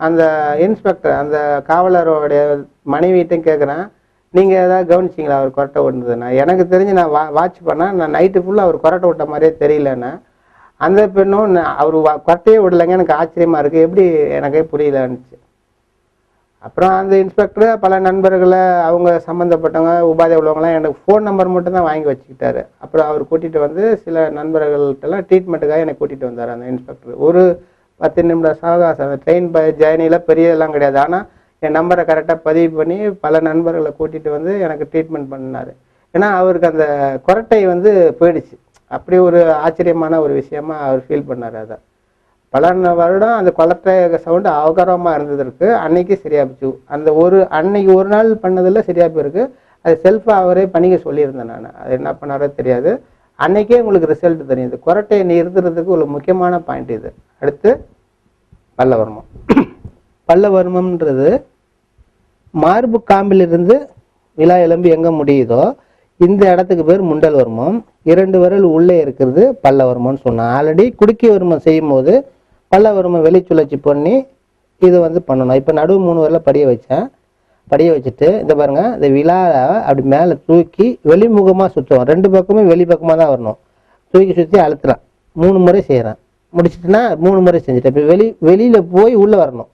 A: அந்த இன்ஸ்பெக்டர், அந்த காவலரோடைய மனைவிட்டையும் கேட்குறேன், நீங்கள் ஏதாவது கவனிச்சிங்களா அவர் கொரட்டை விடுறதுன்னா? எனக்கு தெரிஞ்சு நான் வாட்ச் பண்ணேன், நான் நைட்டு ஃபுல்லாக அவர் கொரட்டை விட்ட மாதிரியே தெரியலன்னு. அந்த பெண்ணும் அவர் கொரட்டையே விடலைங்க, எனக்கு ஆச்சரியமாக இருக்குது, எப்படி எனக்கே புரியலன்னுச்சு. அப்புறம் அந்த இன்ஸ்பெக்டர் பல நண்பர்களை, அவங்க சம்மந்தப்பட்டவங்க உபாதை உள்ளவங்களாம் எனக்கு ஃபோன் நம்பர் மட்டும் தான் வாங்கி வச்சுக்கிட்டாரு. அப்புறம் அவர் கூட்டிகிட்டு வந்து சில நண்பர்கள்ட்டெல்லாம் ட்ரீட்மெண்ட்டுக்காக என்னை கூட்டிகிட்டு வந்தார் அந்த இன்ஸ்பெக்டர். ஒரு 10 நிமிட சாவகாசம். அந்த ட்ரெயின் ஜேர்னியில் பெரியதெல்லாம் கிடையாது, ஆனால் என் நம்பரை கரெக்டாக பதிவு பண்ணி பல நண்பர்களை கூட்டிகிட்டு வந்து எனக்கு ட்ரீட்மெண்ட் பண்ணினார். ஏன்னா அவருக்கு அந்த கொரட்டை வந்து போயிடுச்சு. அப்படி ஒரு ஆச்சரியமான ஒரு விஷயமா அவர் ஃபீல் பண்ணார். அதை பல வருடம் அந்த கொரட்டை சவுண்டு அவகரமாக இருந்ததற்கு அன்னைக்கு சரியா போச்சு. அந்த அன்னைக்கு ஒரு நாள் பண்ணதில் சரியா போயிருக்கு. அது செல்ஃபாக அவரே பண்ணிக்க சொல்லியிருந்தேன் நான். அது என்ன பண்ணாரோ தெரியாது. அன்னைக்கே உங்களுக்கு ரிசல்ட் தெரியுது. கொரட்டையை நிறுத்துறதுக்கு ஒரு முக்கியமான பாயிண்ட் இது. அடுத்து பல்லவர்மம். பல்லவர்மம்ன்றது மார்பு காம்பிலிருந்து விழா எலும்பு எங்கே முடியுதோ இந்த இடத்துக்கு பேர் முண்டல் வர்மம். 2 விரல் உள்ளே இருக்கிறது பல்லவர்மம்னு சொன்னேன். ஆல்ரெடி குடுக்கி வர்மம் செய்யும் போது பல்லவர்மம் வெளிச்சுழற்சி பண்ணி இது வந்து பண்ணணும். இப்போ நடுவு 3 வரல படிய வச்சேன். படிய வச்சுட்டு இந்த பாருங்க, இந்த விழாவை அப்படி மேலே தூக்கி வெளிமுகமாக சுற்றுவோம். 2 பக்கமே வெளி பக்கமாக தான் வரணும். தூக்கி சுற்றி அழுத்துறேன். 3 முறை செய்கிறேன். முடிச்சிட்டுனா 3 முறை செஞ்சுட்டேன். இப்போ வெளியில் போய் உள்ளே வரணும்.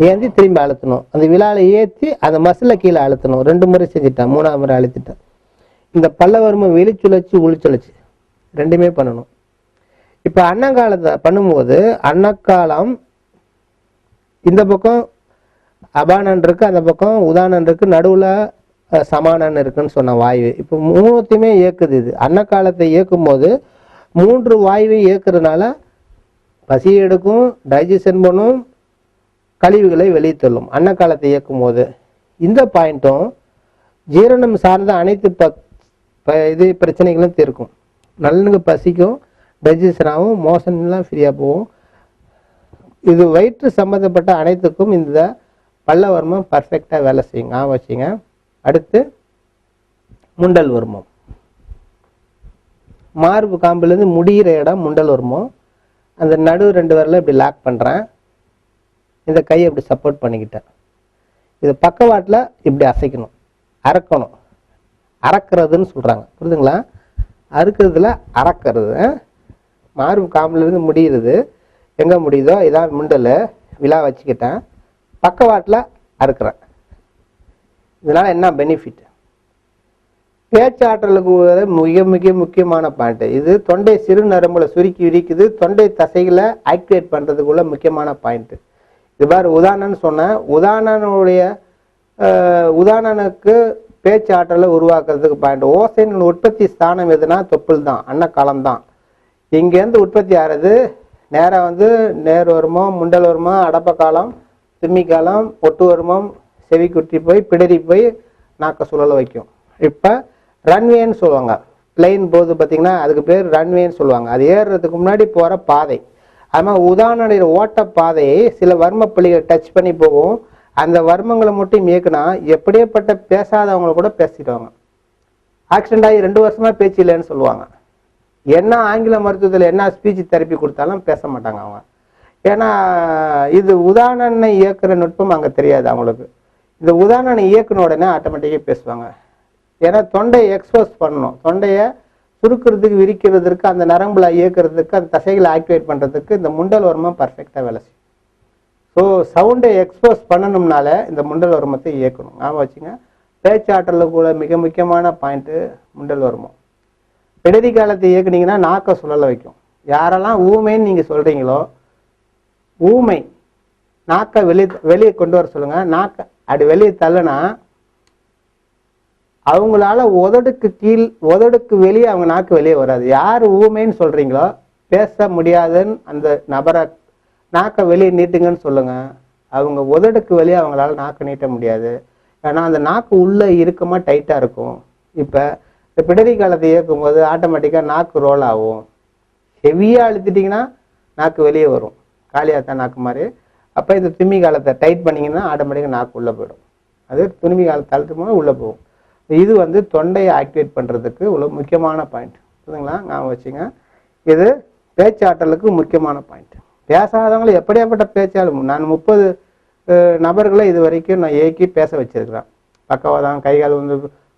A: ஏந்தி திரும்பி அழுத்தணும். அந்த விழாவில் ஏற்றி அந்த மசில கீழே அழுத்தணும். 2 முறை செஞ்சுட்டேன். 3ஆவது முறை அழுத்திட்டேன். இந்த பல்லவர்மம் வெளிச்சுழற்சி உள்சுழற்சி ரெண்டுமே பண்ணணும். இப்போ அன்னங்காலத்தை பண்ணும்போது அன்னக்காலம் இந்த பக்கம் அபானன் இருக்கு, அந்த பக்கம் உதானன் இருக்கு, நடுவில் சமானன் இருக்குன்னு சொன்ன வாயு. இப்போ 3த்தையுமே இயக்குது. இது அன்னக்காலத்தை இயக்கும் போது 3 வாயுவை இயக்குறதுனால பசி எடுக்கும், டைஜஷன் பண்ணும், கழிவுகளை வெளியே தள்ளும். அன்னக்காலத்தை இயக்கும் போது இந்த பாயிண்ட்டும் ஜீரணம் சார்ந்த அனைத்து இது பிரச்சனைகளும் தீர்க்கும். நல்லுங்க பசிக்கும், டைஜஷன் ஆகும், மோஷன்லாம் ஃப்ரீயாக போகும். இது வயிற்று சம்பந்தப்பட்ட அனைத்துக்கும் இந்த பல்லவர்மம் பர்ஃபெக்டாக வேலை செய்யுங்க. வச்சுங்க. அடுத்து முண்டல் வர்மம். மார்பு காம்புலேருந்து முடிகிற இடம் முண்டல் வர்மம். அந்த நடு 2 வரல இப்படி லாக் பண்ணுறேன். இந்த கையை இப்படி சப்போர்ட் பண்ணிக்கிட்டேன். இது பக்கவாட்டில் இப்படி அசைக்கணும், அறக்கணும். அறக்கிறதுன்னு சொல்கிறாங்க, புரியுதுங்களா? அறுக்கிறதுல அறக்கிறது. மார்பு காம்புலேருந்து முடிகிறது, எங்கே முடியுதோ இதான் முண்டல். விழா வச்சுக்கிட்டேன். பக்கவாட்டில் அறுக்கிறேன். இதனால் என்ன பெனிஃபிட்? பேச்சாற்றலுக்கு மிக மிக முக்கியமான பாயிண்ட் இது. தொண்டை சிறு நரம்புல சுருக்கி விரிக்குது. தொண்டை தசைகளை ஆக்டிவேட் பண்ணுறதுக்குள்ள முக்கியமான பாயிண்ட் இது. பாரு, உதாரணம்னு சொன்னேன். உதாரணனுக்கு பேச்சாற்றலை உருவாக்குறதுக்கு பாயிண்ட். ஓசையின் உற்பத்தி ஸ்தானம் எதுனா தொப்புள் தான், அன்னக்காலம் தான். இங்கேருந்து உற்பத்தி ஆகிறது நேராக வந்து நேர் வருமம், முண்டல் வருமம், அடப்ப காலம், திம்மி காலம், ஒட்டு வருமம், செவி குட்டி போய் பிடரி போய் நாக்க சுழல வைக்கும். இப்போ ரன்வேன்னு சொல்லுவாங்க. பிளைன் போது பார்த்தீங்கன்னா அதுக்கு பேர் ரன்வேன்னு சொல்லுவாங்க. அது ஏறுறதுக்கு முன்னாடி போகிற பாதை. அது மாதிரி உதாரண ஓட்ட பாதையை சில வர்ம புள்ளிகள் டச் பண்ணி போகும். அந்த வர்மங்களை மட்டும் இயக்குனா எப்படியேப்பட்ட பேசாதவங்களை கூட பேசிடுவாங்க. ஆக்சிடென்ட் ஆகி 2 வருஷமா பேச்சு இல்லைன்னு சொல்லுவாங்க. என்ன ஆங்கில மருத்துவத்தில் என்ன ஸ்பீச் தெரப்பி கொடுத்தாலும் பேச மாட்டாங்க அவங்க. ஏன்னா இது உதாரணனை இயக்குற நுட்பம் அங்கே தெரியாது அவங்களுக்கு. இந்த உதாரணனை இயக்குன உடனே ஆட்டோமேட்டிக்காக பேசுவாங்க. ஏன்னா தொண்டையை எக்ஸ்போஸ் பண்ணணும். தொண்டையை சுருக்கிறதுக்கு, விரிக்கிறதுக்கு, அந்த நரம்புல இயக்கிறதுக்கு, அந்த தசைகளை ஆக்டிவேட் பண்ணுறதுக்கு இந்த முண்டல் வர்மம் பர்ஃபெக்டாக வேலை செய்யும். ஸோ சவுண்டை எக்ஸ்போஸ் பண்ணணும்னால இந்த முண்டல் வர்மத்தை இயக்கணும். ஞாபகம் வச்சுங்க. பேச்சாற்றலுக்கு கூட மிக முக்கியமான பாயிண்ட்டு முண்டல் வர்மம். பிடரி காலத்தை இயக்குனீங்கன்னா நாக்கை சுழல வைக்கும். யாரெல்லாம் ஊமைன்னு நீங்கள் சொல்கிறீங்களோ, ஊமை நாக்கை வெளியே கொண்டு வர சொல்லுங்க. நாக்கை அப்படி வெளியே தள்ளுனா அவங்களால உதடுக்கு வெளியே அவங்க நாக்கு வெளியே வராது. யார் ஊமைன்னு சொல்றீங்களோ, பேச முடியாதுன்னு அந்த நபரை நாக்கை வெளியே நீட்டுங்கன்னு சொல்லுங்க. அவங்க உதடுக்கு வெளியே அவங்களால நாக்கு நீட்ட முடியாது. ஏன்னா அந்த நாக்கு உள்ள இறுக்கமா டைட்டா இருக்கும். இப்போ இந்த பிடரி காலத்தை இயக்கும் போது ஆட்டோமேட்டிக்காக நாக்கு ரோல் ஆகும். ஹெவியாக அழுத்திட்டிங்கன்னா நாக்கு வெளியே வரும், காலியாத்தான் நாக்கு மாதிரி. அப்போ இந்த தும்மி காலத்தை டைட் பண்ணிங்கன்னா ஆட்டோமேட்டிக்காக நாக்கு உள்ளே போயிடும். அது துணிமி காலத்தை அழுத்தும் போது உள்ளே போகும். இது வந்து தொண்டையை ஆக்டிவேட் பண்ணுறதுக்கு உள்ள முக்கியமான பாயிண்ட். புரியுதுங்களா? ஞாபகம் வச்சுங்க. இது பேச்சாற்றலுக்கு முக்கியமான பாயிண்ட். பேசாதவங்களை எப்படியாப்பட்ட பேச்சாலும் நான் 30 நபர்களை இது வரைக்கும் நான் இயக்கி பேச வச்சிருக்கிறேன். பக்கவாதம், கைகால் வந்து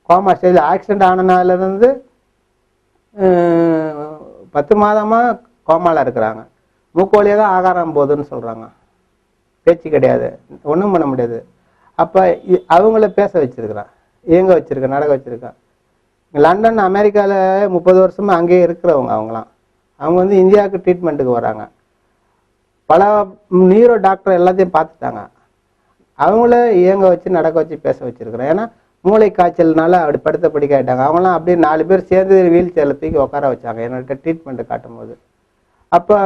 A: கோமா ஸ்டேஜில் ஆக்சிடென்ட் ஆனதுலேருந்து 10 மாதமாக கோமாவில் இருக்கிறாங்க. மூக்கோலியாக தான் ஆகாரம் போகுதுன்னு சொல்கிறாங்க. பேச்சு கிடையாது, ஒன்றும் பண்ண முடியாது. அப்போ அவங்கள பேச வச்சிருக்கிறேன், இயங்க வச்சிருக்கேன், நடக்க வச்சிருக்கேன். லண்டன், அமெரிக்காவில் 30 வருஷமாக அங்கேயே இருக்கிறவங்க அவங்களாம். அவங்க வந்து இந்தியாவுக்கு ட்ரீட்மெண்ட்டுக்கு வராங்க. பல நியூரோ டாக்டர் எல்லாத்தையும் பார்த்துட்டாங்க. அவங்கள இயங்க வச்சு நடக்க வச்சு பேச வச்சிருக்கிறேன். ஏன்னா மூளை காய்ச்சல்னால அப்படி படுத்த படிக்க ஆகிட்டாங்க. அவங்களாம் அப்படியே 4 பேர் சேர்ந்து வீல் சேரில் தூக்கி உட்கார வச்சாங்க என்னோட ட்ரீட்மெண்ட்டு காட்டும் போது. அப்போ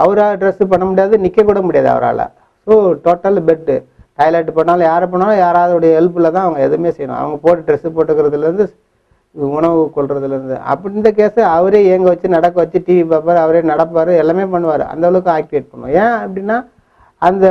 A: அவரால் ட்ரெஸ்ஸு பண்ண முடியாது, நிற்க கூட முடியாது அவரால். ஸோ டோட்டல் பெட்டு, டாய்லெட் போனாலும் யாரை போனாலும் யாராவதுடைய ஹெல்ப்பில் தான் அவங்க எதுவுமே செய்யணும். அவங்க போட்டு ட்ரெஸ்ஸு போட்டுக்கிறதுலேருந்து உணவு கொள்றதுலேருந்து. அப்படி இந்த கேஸை அவரே இயங்க வச்சு நடக்க வச்சு டிவி பார்ப்பார், அவரே நடப்பார், எல்லாமே பண்ணுவார். அந்த அளவுக்கு ஆக்டிவேட் பண்ணுவோம். ஏன் அப்படின்னா அந்த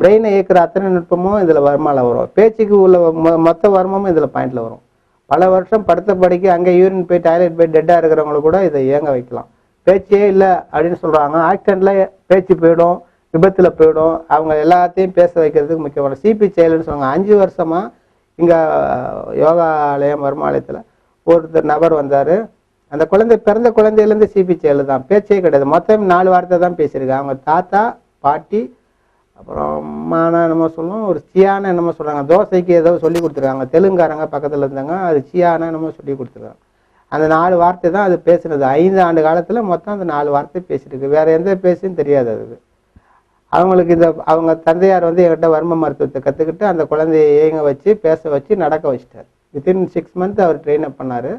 A: பிரெயினை இயக்குற அத்தனை நுட்பமும் இதில் வருமால வரும். பேச்சுக்கு உள்ள மொத்த வருமமும் இதில் பாயிண்டில் வரும். பல வருஷம் படுத்த படிக்க அங்கே யூரின் போய் டாய்லெட் போய் டெட்டாக இருக்கிறவங்கள கூட இதை இயங்க வைக்கலாம். பேச்சே இல்லை அப்படின்னு சொல்கிறாங்க. ஆக்சிடென்ட்டில் பேச்சு போயிடும், விபத்தில் போயிடும். அவங்க எல்லாத்தையும் பேச வைக்கிறதுக்கு முக்கியமான சிபி செயல்னு சொல்லுவாங்க. 5 வருஷமாக இங்கே யோகாலயம் வருமாலயத்தில் ஒருத்தர் நபர் வந்தார். அந்த குழந்தை பிறந்த குழந்தையிலேருந்து சிபி செயல் தான், பேச்சே கிடையாது. மொத்தம் 4 வார்த்தை தான் பேசியிருக்காங்க. அவங்க தாத்தா பாட்டி அப்புறம் மானா என்னமோ சொல்லுவோம், ஒரு சியானா என்னமோ சொல்கிறாங்க. தோசைக்கு ஏதோ சொல்லி கொடுத்துருக்காங்க. தெலுங்காரங்க பக்கத்தில் இருந்தாங்க, அது சியானா என்னமோ சொல்லி கொடுத்துருக்காங்க. அந்த 4 வார்த்தை தான் அது பேசுனது. 5 ஆண்டு காலத்தில் மொத்தம் அந்த 4 வார்த்தை பேசியிருக்கு. வேறு எந்த பேசுன்னு தெரியாது அதுக்கு. அவங்களுக்கு அவங்க தந்தையார் வந்து என்கிட்ட வர்ம மருத்துவத்தை கற்றுக்கிட்டு அந்த குழந்தைய ஏங்க வச்சு பேச வச்சு நடக்க வச்சிட்டார். வித்தின் 6 மந்த் அவர் ட்ரெயின் அப் பண்ணார்.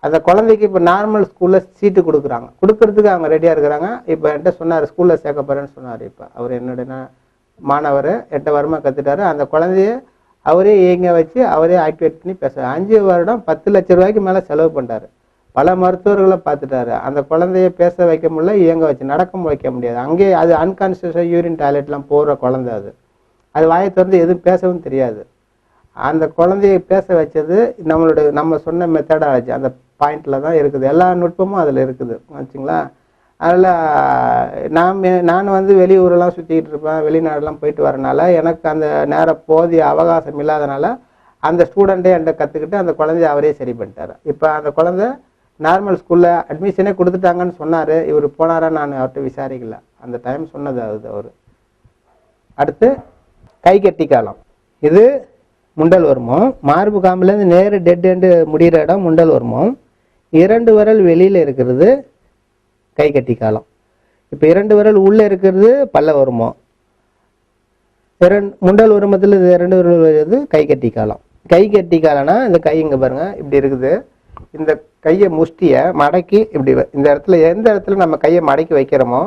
A: அந்த குழந்தைக்கு இப்போ நார்மல் ஸ்கூலில் சீட்டு கொடுக்கறதுக்கு அவங்க ரெடியாக இருக்கிறாங்க. இப்போ என்கிட்ட சொன்னார், ஸ்கூலில் சேர்க்க போகிறேன்னு சொன்னார். இப்போ அவர் என்னுடைய மாணவர் என்கிட்ட வர்மா கற்றுட்டாரு. அந்த குழந்தைய அவரே ஏங்க வச்சு அவரே ஆக்டிவேட் பண்ணி பேச 5 வருடம் 10 லட்சம் ரூபாய்க்கு மேலே செலவு பண்ணிட்டாரு. பல மருத்துவர்களை பார்த்துட்டாரு. அந்த குழந்தைய பேச வைக்க முடியல, இயங்க வச்சு நடக்க வைக்க முடியாது. அங்கேயே அது அன்கான்சியஸாக யூரின் டாய்லெட்லாம் போகிற குழந்தை. அது வாயை திறந்து எதுவும் பேசவும் தெரியாது. அந்த குழந்தைய பேச வச்சது நம்ம சொன்ன மெத்தடாலஜி அந்த பாயிண்டில் தான் இருக்குது. எல்லா நுட்பமும் அதில் இருக்குது வச்சுங்களா. அதில் நான் வந்து வெளியூரெலாம் சுற்றிக்கிட்டு இருப்பேன், வெளிநாடுலாம் போயிட்டு வரனால எனக்கு அந்த நேரம் போதிய அவகாசம் இல்லாதனால அந்த ஸ்டூடெண்ட்டே என்கிட்ட கற்றுக்கிட்டு அந்த குழந்தைய அவரே சரி பண்ணிட்டார். இப்போ அந்த குழந்தை நார்மல் ஸ்கூலில் அட்மிஷனே கொடுத்துட்டாங்கன்னு சொன்னார். இவர் போனாரா நான் அவர்கிட்ட விசாரிக்கல. அந்த டைம் சொன்னது அவர். அடுத்து கை கட்டி காலம். இது முண்டல் வருமம். மார்பு காம்பிலேருந்து நேரு டெட் எண்டு முடிகிற இடம் முண்டல் வருமம். 2 விரல் வெளியில் இருக்கிறது கை கட்டி காலம். இப்போ 2 விரல் உள்ளே இருக்கிறது பல்ல வருமம். முண்டல் உருமத்தில் 2 விரல் வருது கை கட்டி காலம். கை கட்டி காலம்னா இந்த கை இங்கே பாருங்க இப்படி இருக்குது. இந்த கையை முஷ்டியை மடக்கி இப்படி இந்த இடத்துல எந்த இடத்துல நம்ம கையை மடக்கி வைக்கிறோமோ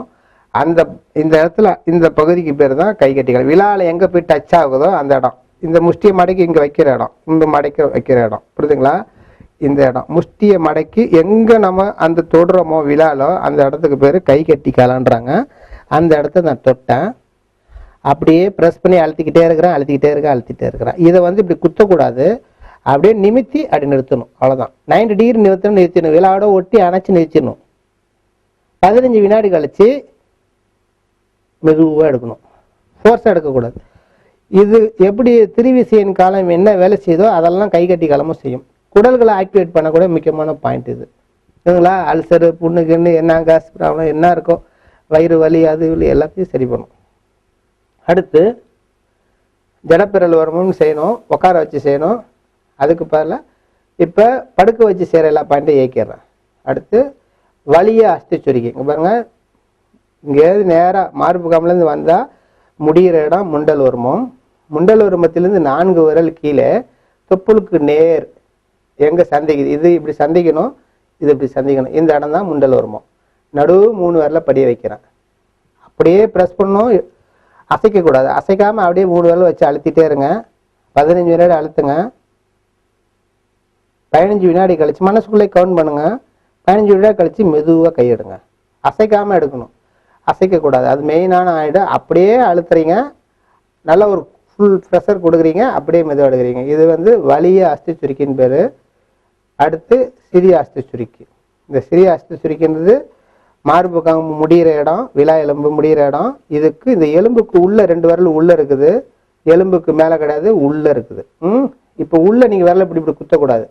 A: இந்த இடத்துல இந்த பகுதிக்கு பேர் தான் கை கட்டி காலம். விழாவில் எங்கே போய் டச் ஆகுதோ அந்த இடம். இந்த முஷ்டியை மடக்கி இங்கே வைக்கிற இடம், இந்த மடக்கி வைக்கிற இடம் புரியுதுங்களா. இந்த இடம் முஷ்டியை மடக்கி எங்கே நம்ம அந்த தொடுறோமோ விழாலோ அந்த இடத்துக்கு பேர் கை கட்டி காலன்றாங்க. அந்த இடத்த நான் தொட்டேன், அப்படியே ப்ரெஸ் பண்ணி அழுத்திக்கிட்டே இருக்கிறேன். இதை வந்து இப்படி குத்தக்கூடாது, அப்படியே நிமித்தி அப்படி நிறுத்தணும். அவ்வளோதான். 90 டிகிரி நிறுத்தணும். விழாவோட ஒட்டி அணைச்சி நிறுத்திடணும். 15 வினாடி கழிச்சு மெதுவாக எடுக்கணும், ஃபோர்ஸாக எடுக்கக்கூடாது. இது எப்படி திரிவிசையின் காலம் என்ன வேலை செய்தோ அதெல்லாம் கை கட்டி காலமும் செய்யும். குடல்களை ஆக்டிவேட் பண்ணக்கூட முக்கியமான பாயிண்ட் இது. இதுங்களா அல்சரு புண்ணுக்குன்னு என்ன கேஸ் ப்ராப்ளம் என்ன இருக்கோ, வயிறு வலி அது எல்லாத்தையும் சரி பண்ணும். அடுத்து ஜடப்பிரல் வருமுன்னு செய்யணும், உட்கார வச்சு செய்யணும். அதுக்கு பதில் இப்போ படுக்க வச்சு செய்கிற எல்லா பாயிண்ட்டையும் இயக்கிடுறேன். அடுத்து வலிய அஸ்தி சுருக்கி. இங்கே பாருங்க, இங்கேயாவது நேராக மார்பு காமிலேருந்து வந்தால் முடிகிற இடம் முண்டல் வருமம். முண்டல் வருமத்திலேருந்து 4 விரல் கீழே தொப்புளுக்கு நேர் எங்கே சந்திக்குது, இது இப்படி சந்திக்கணும், இது இப்படி சந்திக்கணும். இந்த இடம் தான் முண்டல் வருமம். நடுவு 3 விரல படிய வைக்கிறேன். அப்படியே ப்ரெஸ் பண்ணணும், அசைக்கக்கூடாது. அசைக்காமல் அப்படியே 3 விரல வச்சு அழுத்திட்டே இருங்க. 15 வினாடி அழுத்துங்க. 15 வினாடி கழிச்சு மனசுக்குள்ளே கவுண்ட் பண்ணுங்க. 15 வினாடி கழிச்சு மெதுவாக கையெடுங்க. அசைக்காமல் எடுக்கணும், அசைக்கக்கூடாது. அது மெயினான ஆகிடும். அப்படியே அழுத்துறீங்க, நல்ல ஒரு ஃபுல் ப்ரெஷர் கொடுக்குறீங்க, அப்படியே மெதுவாக எடுக்கிறீங்க. இது வந்து வலிய அஸ்தி சுருக்கின்னு பேர். அடுத்து சிறிய அஸ்தி சுருக்கி. இந்த சிறிய அஸ்தி சுருக்கின்றது மார்பு காம்பு முடிகிற இடம், விழா எலும்பு முடிகிற இடம். இதுக்கு இந்த எலும்புக்கு உள்ள 2 விரல் உள்ளே இருக்குது, எலும்புக்கு மேலே கிடையாது, உள்ளே இருக்குது. இப்போ உள்ளே நீங்கள் விரல இப்படி இப்படி குத்தக்கூடாது.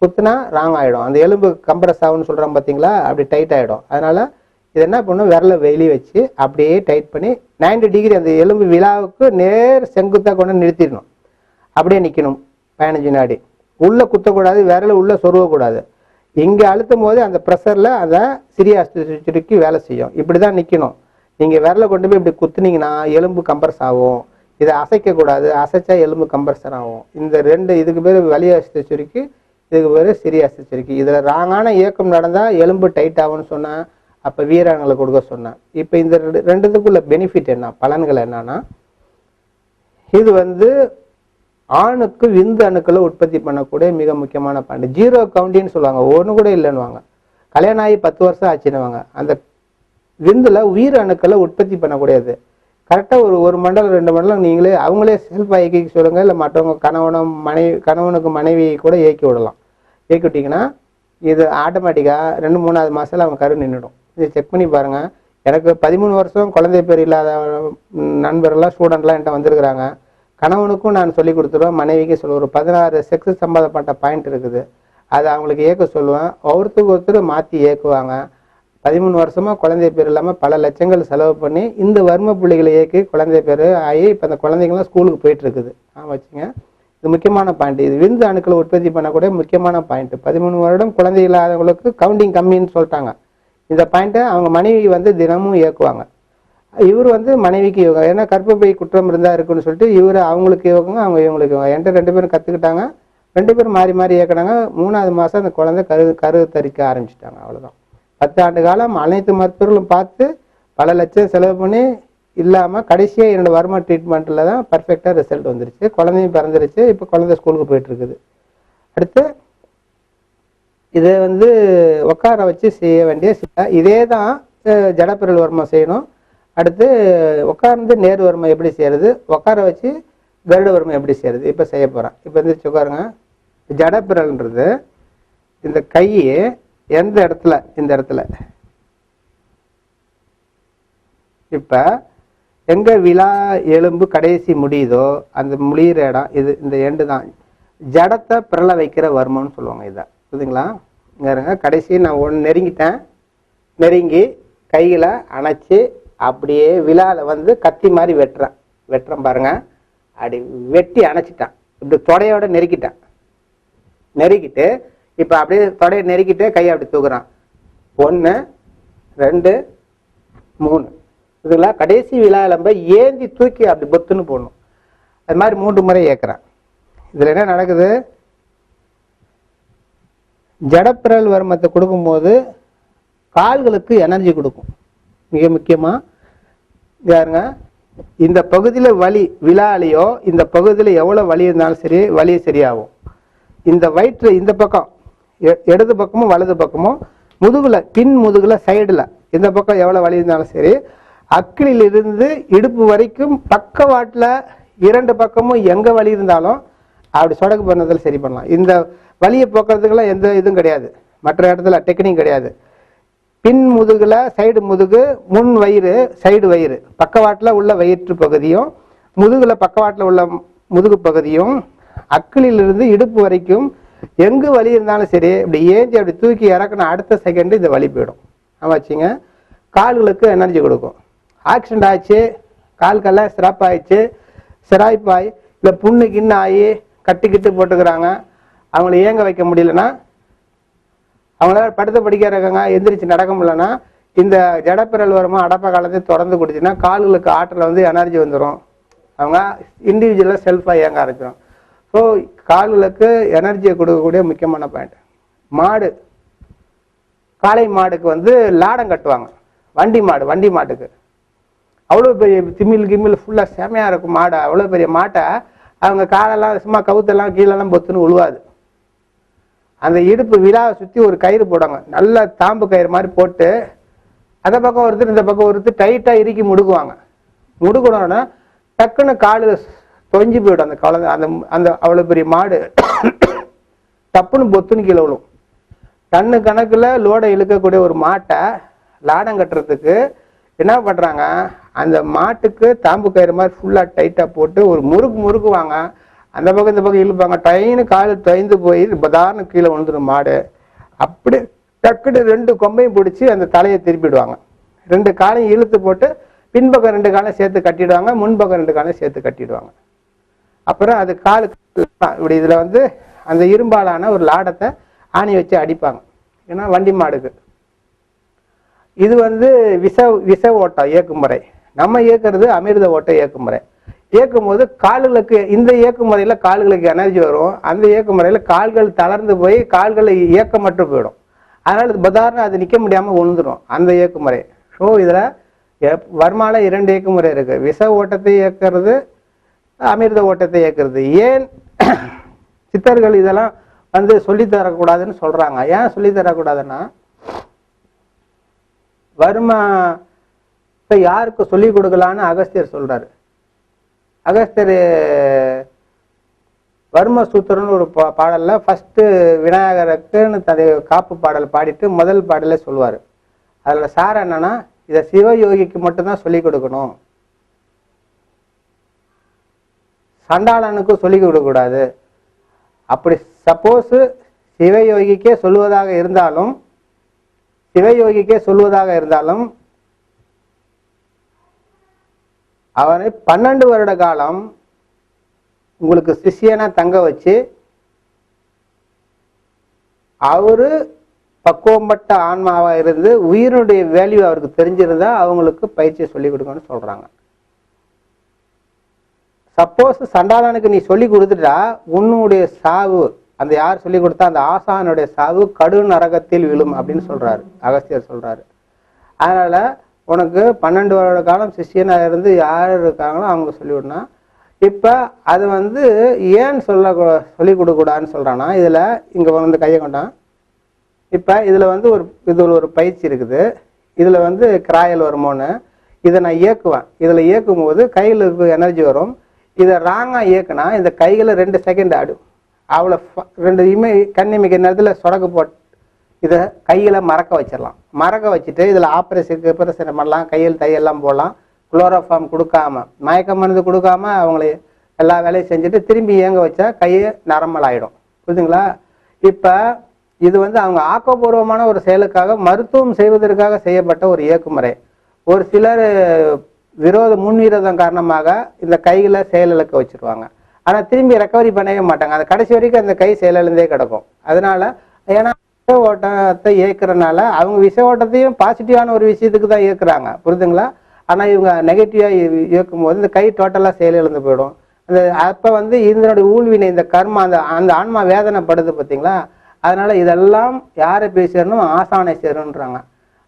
A: குத்துனா ராங் ஆகிடும். அந்த எலும்பு கம்ப்ரஸ் ஆகுன்னு சொல்கிறோம் பார்த்தீங்களா, அப்படி டைட் ஆகிடும். அதனால் இது என்ன பண்ணும், விரலை வெளியே வச்சு அப்படியே டைட் பண்ணி 90 டிகிரி அந்த எலும்பு விழாவுக்கு நேர் செங்குத்தாக கொண்டு நிறுத்திடணும். அப்படியே நிற்கணும் 15 வினாடி. உள்ளே குத்தக்கூடாது, விரலை உள்ளே சொருவக்கூடாது. இங்கே அழுத்தும் போது அந்த ப்ரெஷரில் அந்த சிறிய அஸ்தி சுருக்கி வேலை செய்யும். இப்படி தான் நிற்கணும். நீங்கள் விரலை கொண்டு போய் இப்படி குத்துனீங்கன்னா எலும்பு கம்ப்ரஸ் ஆகும். இதை அசைக்கக்கூடாது, அசைச்சா எலும்பு கம்ப்ரஸர் ஆகும். இந்த 2 இதுக்கு பேர் வலிய அஸ்தி சுருக்கி, இதுக்கு பேர் சிறிய அஸ்தி சுருக்கி. இதில் ராங்கான இயக்கம் நடந்தால் எலும்பு டைட் ஆகும்னு சொன்னேன். அப்போ வீராங்களை கொடுக்க சொன்னேன். இப்போ இந்த 2த்துக்குள்ள பெனிஃபிட் என்ன, பலன்கள் என்னன்னா, இது வந்து ஆணுக்கு விந்து அணுக்களை உற்பத்தி பண்ணக்கூடிய மிக முக்கியமான பாயிண்ட். 0 கவுண்டின்னு சொல்லுவாங்க, ஒன்று கூட இல்லைன்னுவாங்க. கல்யாணம் ஆகி 10 வருஷம் ஆச்சுன்னுவாங்க. அந்த விந்துல உயிர் அணுக்களை உற்பத்தி பண்ணக்கூடியது. கரெக்டாக ஒரு மண்டலம் 2 மண்டலம் நீங்களே அவங்களே செல்ஃப் இயக்கி சொல்லுங்க, இல்லை மற்றவங்க கணவனுக்கு மனைவி கூட இயக்கி விடலாம். இயக்கி விட்டிங்கன்னா இது ஆட்டோமேட்டிக்காக 2-3வது மாதத்தில் அவங்க கரு நின்றுடும். இதை செக் பண்ணி பாருங்கள். எனக்கு 13 வருஷம் குழந்தை பேர் இல்லாத நண்பர்கள்லாம் ஸ்டூடெண்ட்லாம் என்கிட்ட வந்திருக்கிறாங்க. கணவனுக்கும் நான் சொல்லி கொடுத்துருவேன், மனைவிக்கு சொல்லுவேன். ஒரு 16 செக்ஸ் சம்மந்தப்பட்ட பாயிண்ட் இருக்குது, அதை அவங்களுக்கு ஏற்க சொல்லுவேன். ஒருத்தருக்கு ஒருத்தர் மாற்றி ஏற்குவாங்க. 13 வருஷமா குழந்தை பேர் இல்லாமல் பல லட்சங்கள் செலவு பண்ணி இந்த வர்ம புள்ளிகளை இயக்கி குழந்தை பேர் ஆகி இப்போ அந்த குழந்தைங்களாம் ஸ்கூலுக்கு போயிட்டு இருக்குது. வச்சுங்க, இது முக்கியமான பாயிண்ட். இது விந்து அணுக்களை உற்பத்தி பண்ணக்கூடிய முக்கியமான பாயிண்ட். 13 வருடம் குழந்தை இல்லாதவங்களுக்கு கவுண்டிங் கம்மின்னு சொல்லிட்டாங்க. இந்த பாயிண்ட்டை அவங்க மனைவி வந்து தினமும் இயக்குவாங்க. இவர் வந்து மனைவிக்கு யோகா, ஏன்னா கர்ப்பப்பை குற்றம் இருந்தா இருக்குன்னு சொல்லிட்டு இவர் அவங்களுக்கு யோகங்க, அவங்க இவங்களுக்கு யோகா. என்கிட்ட 2 பேரும் கற்றுக்கிட்டாங்க. 2 பேரும் மாறி மாறி இயக்கினாங்க. 3ஆவது மாதம் அந்த குழந்தை கரு தரிக்க ஆரம்பிச்சிட்டாங்க. அவ்வளோதான். 10 ஆண்டு காலம் அனைத்து மருத்துவர்களும் பார்த்து பல லட்சம் செலவு பண்ணி இல்லாமல் கடைசியாக என்னோட வர்ம ட்ரீட்மெண்ட்டில் தான் பர்ஃபெக்டாக ரிசல்ட் வந்துருச்சு. குழந்தையும் பிறந்துருச்சு. இப்போ குழந்தை ஸ்கூலுக்கு போயிட்டு இருக்குது. அடுத்து இதை வந்து உட்கார வச்சு செய்ய வேண்டிய இதே தான் ஜடப்பிரல் வர்மம் செய்யணும். அடுத்து உட்கார்ந்து நேர் வர்மம் எப்படி செய்யறது, உட்கார வச்சு கருட வர்மம் எப்படி செய்யறது, இப்போ செய்ய போகிறேன். இப்போ எந்திரிச்சு உட்காருங்க. ஜடப்பிரல்ன்றது இந்த கையை எந்த இடத்துல, இந்த இடத்துல இப்போ எங்க விழா எலும்பு கடைசி முடியுதோ அந்த முடிகிற இடம் இது, இந்த எண்டு தான் ஜடத்தை பிறல வைக்கிற வர்மம்னு சொல்லுவாங்க. இதை புரியுதுங்களா? இங்க கடைசி நான் ஒன்று நெருங்கிட்டேன். நெருங்கி கையில் அணைச்சி அப்படியே விழாவில் வந்து கத்தி மாதிரி வெட்டுறேன் பாருங்க. அப்படி வெட்டி அணைச்சிட்டேன். இப்படி தொடையோட நெருக்கிட்டேன். நெருக்கிட்டு இப்போ அப்படியே தொடையை நெருக்கிட்டு கையை அப்படி தூக்குறான். 1 2 3 இதெல்லாம் கடைசி விழா எலும்பை ஏந்தி தூக்கி அப்படி பொத்துன்னு போடணும். அது மாதிரி 3 முறை ஏற்கிறேன். இதில் என்ன நடக்குது, ஜடப்பிரல் வர்மத்தை கொடுக்கும்போது கால்களுக்கு எனர்ஜி கொடுக்கும். மிக முக்கியமாக யாருங்க, இந்த பகுதியில் வலி விழாலையோ இந்த பகுதியில் எவ்வளோ வலி இருந்தாலும் சரி வலி சரியாகும். இந்த வயிற்று இந்த பக்கம் இடது பக்கமும் வலது பக்கமும் முதுகுல பின் முதுகுல சைடில் இந்த பக்கம் எவ்வளோ வலி இருந்தாலும் சரி, அக்கிலிருந்து இடுப்பு வரைக்கும் பக்கவாட்டில் 2 பக்கமும் எங்கே வலி இருந்தாலும் அப்படி சொடக்கு பண்ணதில் சரி பண்ணலாம். இந்த வலியை போக்குறதுக்கெல்லாம் எந்த இதுவும் கிடையாது, மற்ற இடத்துல டெக்னிக் கிடையாது. பின் முதுகுல சைடு முதுகு, முன் வயிறு சைடு வயிறு, பக்கவாட்டில் உள்ள வயிற்று பகுதியும் முதுகுல பக்கவாட்டில் உள்ள முதுகு பகுதியும் அக்கிலிருந்து இடுப்பு வரைக்கும் எங்கு வலி இருந்தாலும் சரி இப்படி ஏஞ்சி அப்படி தூக்கி இறக்கணும். அடுத்த செகண்டு இந்த வலி போயிடும். வச்சுங்க, கால்களுக்கு எனர்ஜி கொடுக்கும். ஆக்சிடென்ட் ஆச்சு, கால்கெல்லாம் சிறப்பாயிடுச்சு, சிராய்ப்பாய் இல்லை புண்ணு கிண்ணு ஆகி கட்டிக்கிட்டு போட்டுக்கிறாங்க, அவங்கள இயங்க வைக்க முடியலன்னா, அவங்களால படுத்த படிக்க இருக்காங்க, எந்திரிச்சு நடக்க முடியலன்னா இந்த ஜடப்பிரல் வர்மம் அடப்ப காலத்தை தொடர்ந்து கொடுத்துன்னா கால்களுக்கு ஆற்றல் வந்து எனர்ஜி வந்துடும். அவங்க இண்டிவிஜுவலாக செல்ஃபாக இயங்க ஆரம்பிச்சிடும். ஸோ கால்களுக்கு எனர்ஜியை கொடுக்கக்கூடிய முக்கியமான பாயிண்ட். மாடு, காளை மாடுக்கு வந்து லாடம் கட்டுவாங்க. வண்டி மாட்டுக்கு அவ்வளோ பெரிய கிமில் ஃபுல்லாக செமையாக இருக்கும் மாடை. அவ்வளோ பெரிய மாட்டை அவங்க காலெல்லாம் சும்மா கவுத்தெல்லாம் கீழெல்லாம் பொத்துன்னு உழுவாது. அந்த இடுப்பு விழாவை சுற்றி ஒரு கயிறு போடுவாங்க, நல்ல தாம்பு கயிறு மாதிரி போட்டு அந்த பக்கம் ஒருத்தர் இந்த பக்கம் ஒருத்தர் டைட்டாக இறுக்கி முடுக்குவாங்க. முடுக்கணும்னா டக்குன்னு காலு தொஞ்சி போயிடும். அந்த குழந்தை அந்த அந்த அவ்வளோ பெரிய மாடு டப்புன்னு பொத்துன்னு கீழே விழும். டன்னு கணக்கில் லோடை இழுக்கக்கூடிய ஒரு மாட்டை லாடம் கட்டுறதுக்கு என்ன பண்ணுறாங்க, அந்த மாட்டுக்கு தாம்பு கயிறு மாதிரி ஃபுல்லாக டைட்டாக போட்டு ஒரு முறுக்குவாங்க. அந்த பக்கம் இந்த பக்கம் இழுப்பாங்க. டைன்னு காலு தொய்ந்து போய் பதார்னு கீழே விழுந்துடும் மாடு. அப்படி டக்குன்னு 2 கொம்பையும் பிடிச்சி அந்த தலையை திருப்பிடுவாங்க. 2 காலையும் இழுத்து போட்டு பின்பக்கம் 2 காலையும் சேர்த்து கட்டிடுவாங்க, முன்பக்கம் 2 காலையும் சேர்த்து கட்டிடுவாங்க. அப்புறம் அது காலுக்கு இப்படி இதில் வந்து அந்த இரும்பாலான ஒரு லாடத்தை ஆணி வச்சு அடிப்பாங்க. ஏன்னா வண்டி மாடுக்கு இது வந்து விச ஓட்டம் இயக்குமுறை. நம்ம இயக்குறது அமிர்த ஓட்ட இயக்குமுறை. இயக்கும் போது கால்களுக்கு இந்த இயக்குமுறையில் கால்களுக்கு எனர்ஜி வரும். அந்த இயக்குமுறையில் கால்கள் தளர்ந்து போய் கால்களை இயக்கமற்று போயிடும். அதனால பதாரணம் அது நிற்க முடியாமல் விழுந்துடும் அந்த இயக்குமுறை. ஸோ இதில் வர்மால 2 இயக்குமுறை இருக்கு. விச ஓட்டத்தை இயக்கிறது, அமிர்த ஓட்டத்தை இயக்கிறது. ஏன் சித்தர்கள் இதெல்லாம் வந்து சொல்லித்தரக்கூடாதுன்னு சொல்றாங்க. ஏன் சொல்லித்தரக்கூடாதுன்னா, வர்மத்தை யாருக்கு சொல்லிக் கொடுக்கலான்னு அகஸ்தியர் சொல்றாரு. அகஸ்தியர் வர்ம சூத்திரன்னு ஒரு பாடல்ல ஃபர்ஸ்ட் விநாயகருக்குன்னு காப்பு பாடல் பாடிட்டு முதல் பாடலே சொல்லுவார். அதில் சார் என்னன்னா, இதை சிவயோகிக்கு மட்டும்தான் சொல்லிக் கொடுக்கணும், சண்டாளனுக்கும் சொல்லிக் கொடுக்கக்கூடாது. அப்படி சப்போஸ் சிவயோகிக்கே சொல்லுவதாக இருந்தாலும் அவனை 12 வருட காலம் உங்களுக்கு சிஷியனா தங்க வச்சு அவரு பக்குவப்பட்ட ஆன்மாவா இருந்து உயிரினுடைய வேல்யூ அவருக்கு தெரிஞ்சிருந்தா அவங்களுக்கு பயிற்சியை சொல்லிக் கொடுக்கணும்னு சொல்றாங்க. சப்போஸ் சண்டாளனுக்கு நீ சொல்லி கொடுத்துட்டா உன்னுடைய சாவு, அந்த யார் சொல்லி கொடுத்தா அந்த ஆசானுடைய சாவு கடு நரகத்தில் விழும் அப்படின்னு சொல்றாரு, அகஸ்தியர் சொல்றாரு. அதனால உனக்கு 12 வருட காலம் சிஷியனா இருந்து யார் இருக்காங்களோ அவங்க சொல்லிவிடணும். இப்ப அது ஏன் சொல்லி கொடுக்கூடாதுன்னு சொல்றான்னா, இதுல இங்க கையை கொண்டான். இப்ப இதுல ஒரு பயிற்சி இருக்குது. இதுல கிராயல் வருமோன்னு இதை நான் இயக்குவேன். இதுல இயக்கும் போது கையில எனர்ஜி வரும். இதை ராங்கா இயக்குனா இந்த கைகளை 2 செகண்ட் ஆடும். அவ்வளோ 2 கண்ணிமைக்க நேரத்தில் சொடக்கு போட்டு இதை கையில மறக்க வச்சிடலாம். மறக்க வச்சுட்டு இதுல ஆப்ரேஷன் பண்ணலாம், கையில் தையெல்லாம் போடலாம். குளோரோஃபார்ம் கொடுக்காம, மயக்க மருந்து கொடுக்காம அவங்கள எல்லா வேலையும் செஞ்சுட்டு திரும்பி இயங்க வச்சா கையை நரம்பல் ஆயிடும். புரியுதுங்களா? இப்ப இது அவங்க ஆக்கப்பூர்வமான ஒரு செயலுக்காக, மருத்துவம் செய்வதற்காக செய்யப்பட்ட ஒரு இயக்குமுறை. ஒரு சிலர் முன்விரோதம் காரணமாக இந்த கைகளை செயலிழக்க வச்சிருவாங்க. ஆனா திரும்பி ரெக்கவரி பண்ணவே மாட்டாங்க. அந்த கடைசி வரைக்கும் அந்த கை செயலிழந்தே கிடக்கும். அதனால ஏன்னா விஷ ஓட்டத்தை இயக்குறதுனால அவங்க விஷ ஓட்டத்தையும் பாசிட்டிவான ஒரு விஷயத்துக்கு தான் இயக்குறாங்க. புரியுதுங்களா? ஆனா இவங்க நெகட்டிவா இயக்கும் போது இந்த கை டோட்டலா செயலிழந்து போயிடும். அப்ப இதனுடைய ஊழ்வினை, இந்த கர்மா, அந்த ஆன்மா வேதனைப்படுது பார்த்தீங்களா? அதனால இதெல்லாம் யாரை போய் சேரணும்? ஆசானை சேரணுன்றாங்க.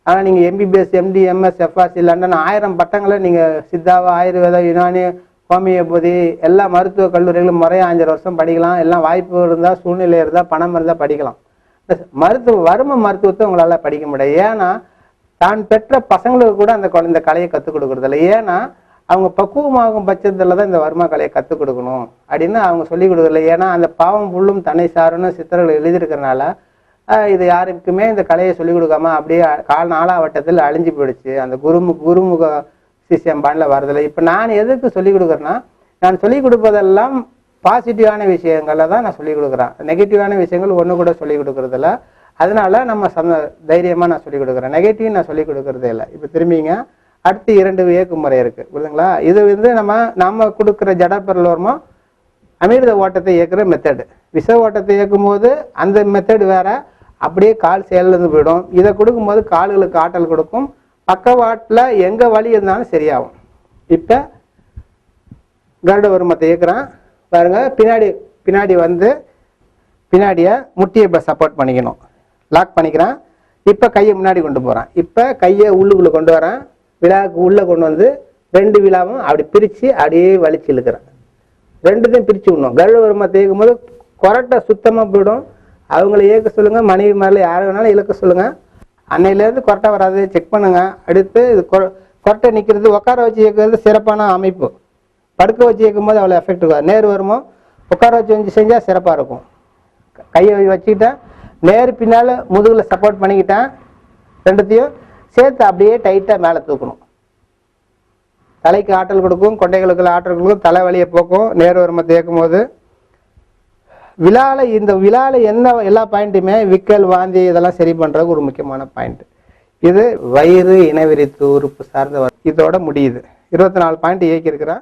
A: ஆனா நீங்க MBBS, MD, MS, FRC, London 1000 பட்டங்களை நீங்க சித்தாவா, ஆயுர்வேதா, யுனானி, ஹோமியோபதி எல்லா மருத்துவ கல்லூரிகளும் முறையா 5 வருஷம் படிக்கலாம். எல்லாம் வாய்ப்பு இருந்தா, சூழ்நிலை இருந்தா, பணம் இருந்தா படிக்கலாம். வரும மருத்துவத்தை உங்களால படிக்க முடியாது. ஏன்னா தான் பெற்ற பசங்களுக்கு கூட இந்த கலையை கற்றுக் கொடுக்கறது இல்லை. ஏன்னா அவங்க பக்குவமாகும் பட்சத்துல தான் இந்த வர்ம கலையை கற்றுக் கொடுக்கணும் அப்படின்னு அவங்க சொல்லிக் கொடுக்கல. ஏன்னா அந்த பாவம் புல்லும் தன்னை சாருன்னு சித்தர்கள் எழுதியிருக்கிறதுனால இது யாருக்குமே இந்த கலையை சொல்லிக் கொடுக்காம அப்படியே நாலாவட்டத்தில் அழிஞ்சு போயிடுச்சு. அந்த குருமுக சிஷ்யம் பாண்டில் வரதில்லை. இப்போ நான் எதுக்கு சொல்லிக் கொடுக்குறேன்னா, நான் சொல்லிக் கொடுப்பதெல்லாம் பாசிட்டிவான விஷயங்களை தான் நான் சொல்லிக் கொடுக்குறேன். நெகட்டிவான விஷயங்கள் ஒன்று கூட சொல்லிக் கொடுக்கறதில்ல. அதனால நம்ம தைரியமாக நான் சொல்லிக் கொடுக்குறேன். நெகட்டிவ் நான் சொல்லிக் கொடுக்கறதே இல்லை. இப்போ திரும்பிங்க அடுத்து 2 இயக்குமுறை இருக்கு. புரியுதுங்களா? இது நம்ம கொடுக்குற ஜடப்பொருள் வருமோ அமிர்த ஓட்டத்தை இயக்குற மெத்தடு. விஷ ஓட்டத்தை இயக்கும் போது அந்த மெத்தடு வேற, அப்படியே கால் செயலிழந்து போயிடும். இதை கொடுக்கும்போது கால்களுக்கு ஆற்றல் கொடுக்கும். பக்கவாட்டில் எங்க வலி இருந்தாலும் சரியாகும். இப்ப கருட வருமத்தை இயக்குறான் பாருங்க. பின்னாடி பின்னாடிய முட்டியை சப்போர்ட் பண்ணிக்கணும், லாக் பண்ணிக்கிறான். இப்ப கையை முன்னாடி கொண்டு போறான். இப்ப கையை உள்ளுக்குள்ள கொண்டு வரான். விழாவுக்கு உள்ள கொண்டு 2 விழாவும் அப்படி பிரிச்சு அப்படியே வலிச்சு இழுக்கிறான். 2த்தையும் பிரிச்சு விடணும். கருட வருமத்தை இயக்கும் போது கொரட்டை சுத்தமா போயிடும். அவங்கள இயக்க சொல்லுங்க, மனைவி மேல யாரு வேணாலும் இழுக்க சொல்லுங்க. அன்னையிலேருந்து கொரட்டை வராது செக் பண்ணுங்க. அடுத்து இது கொரட்டை நிற்கிறது, உட்கார வச்சு இயக்குறது சிறப்பான அமைப்பு. படுக்க வச்சு இயக்கும் போது அவ்வளோ எஃபெக்ட் இருக்காது. நேர் வருமோ உட்கார வச்சு செஞ்சா சிறப்பாக இருக்கும். கையை வச்சுக்கிட்டேன், நேர் பின்னால முதுகுல சப்போர்ட் பண்ணிக்கிட்டேன். 2த்தையும் சேர்த்து அப்படியே டைட்டா மேலே தூக்கணும். தலைக்கு ஆற்றல் கொடுக்கும், கொண்டைகளுக்கு ஆற்றல் கொடுக்கும், தலைவலியை போக்கும். நேர் வருமத்தை இயக்கும் போது இந்த விழால என்ன எல்லா பாயிண்ட்டுமே விக்கல், வாந்தி இதெல்லாம் சரி பண்றதுக்கு ஒரு முக்கியமான பாயிண்ட். இது வயிறு, இனவிரித்து உறுப்பு சார்ந்த இதோட முடியுது. 24 பாயிண்ட் இயக்கி இருக்கிறேன்.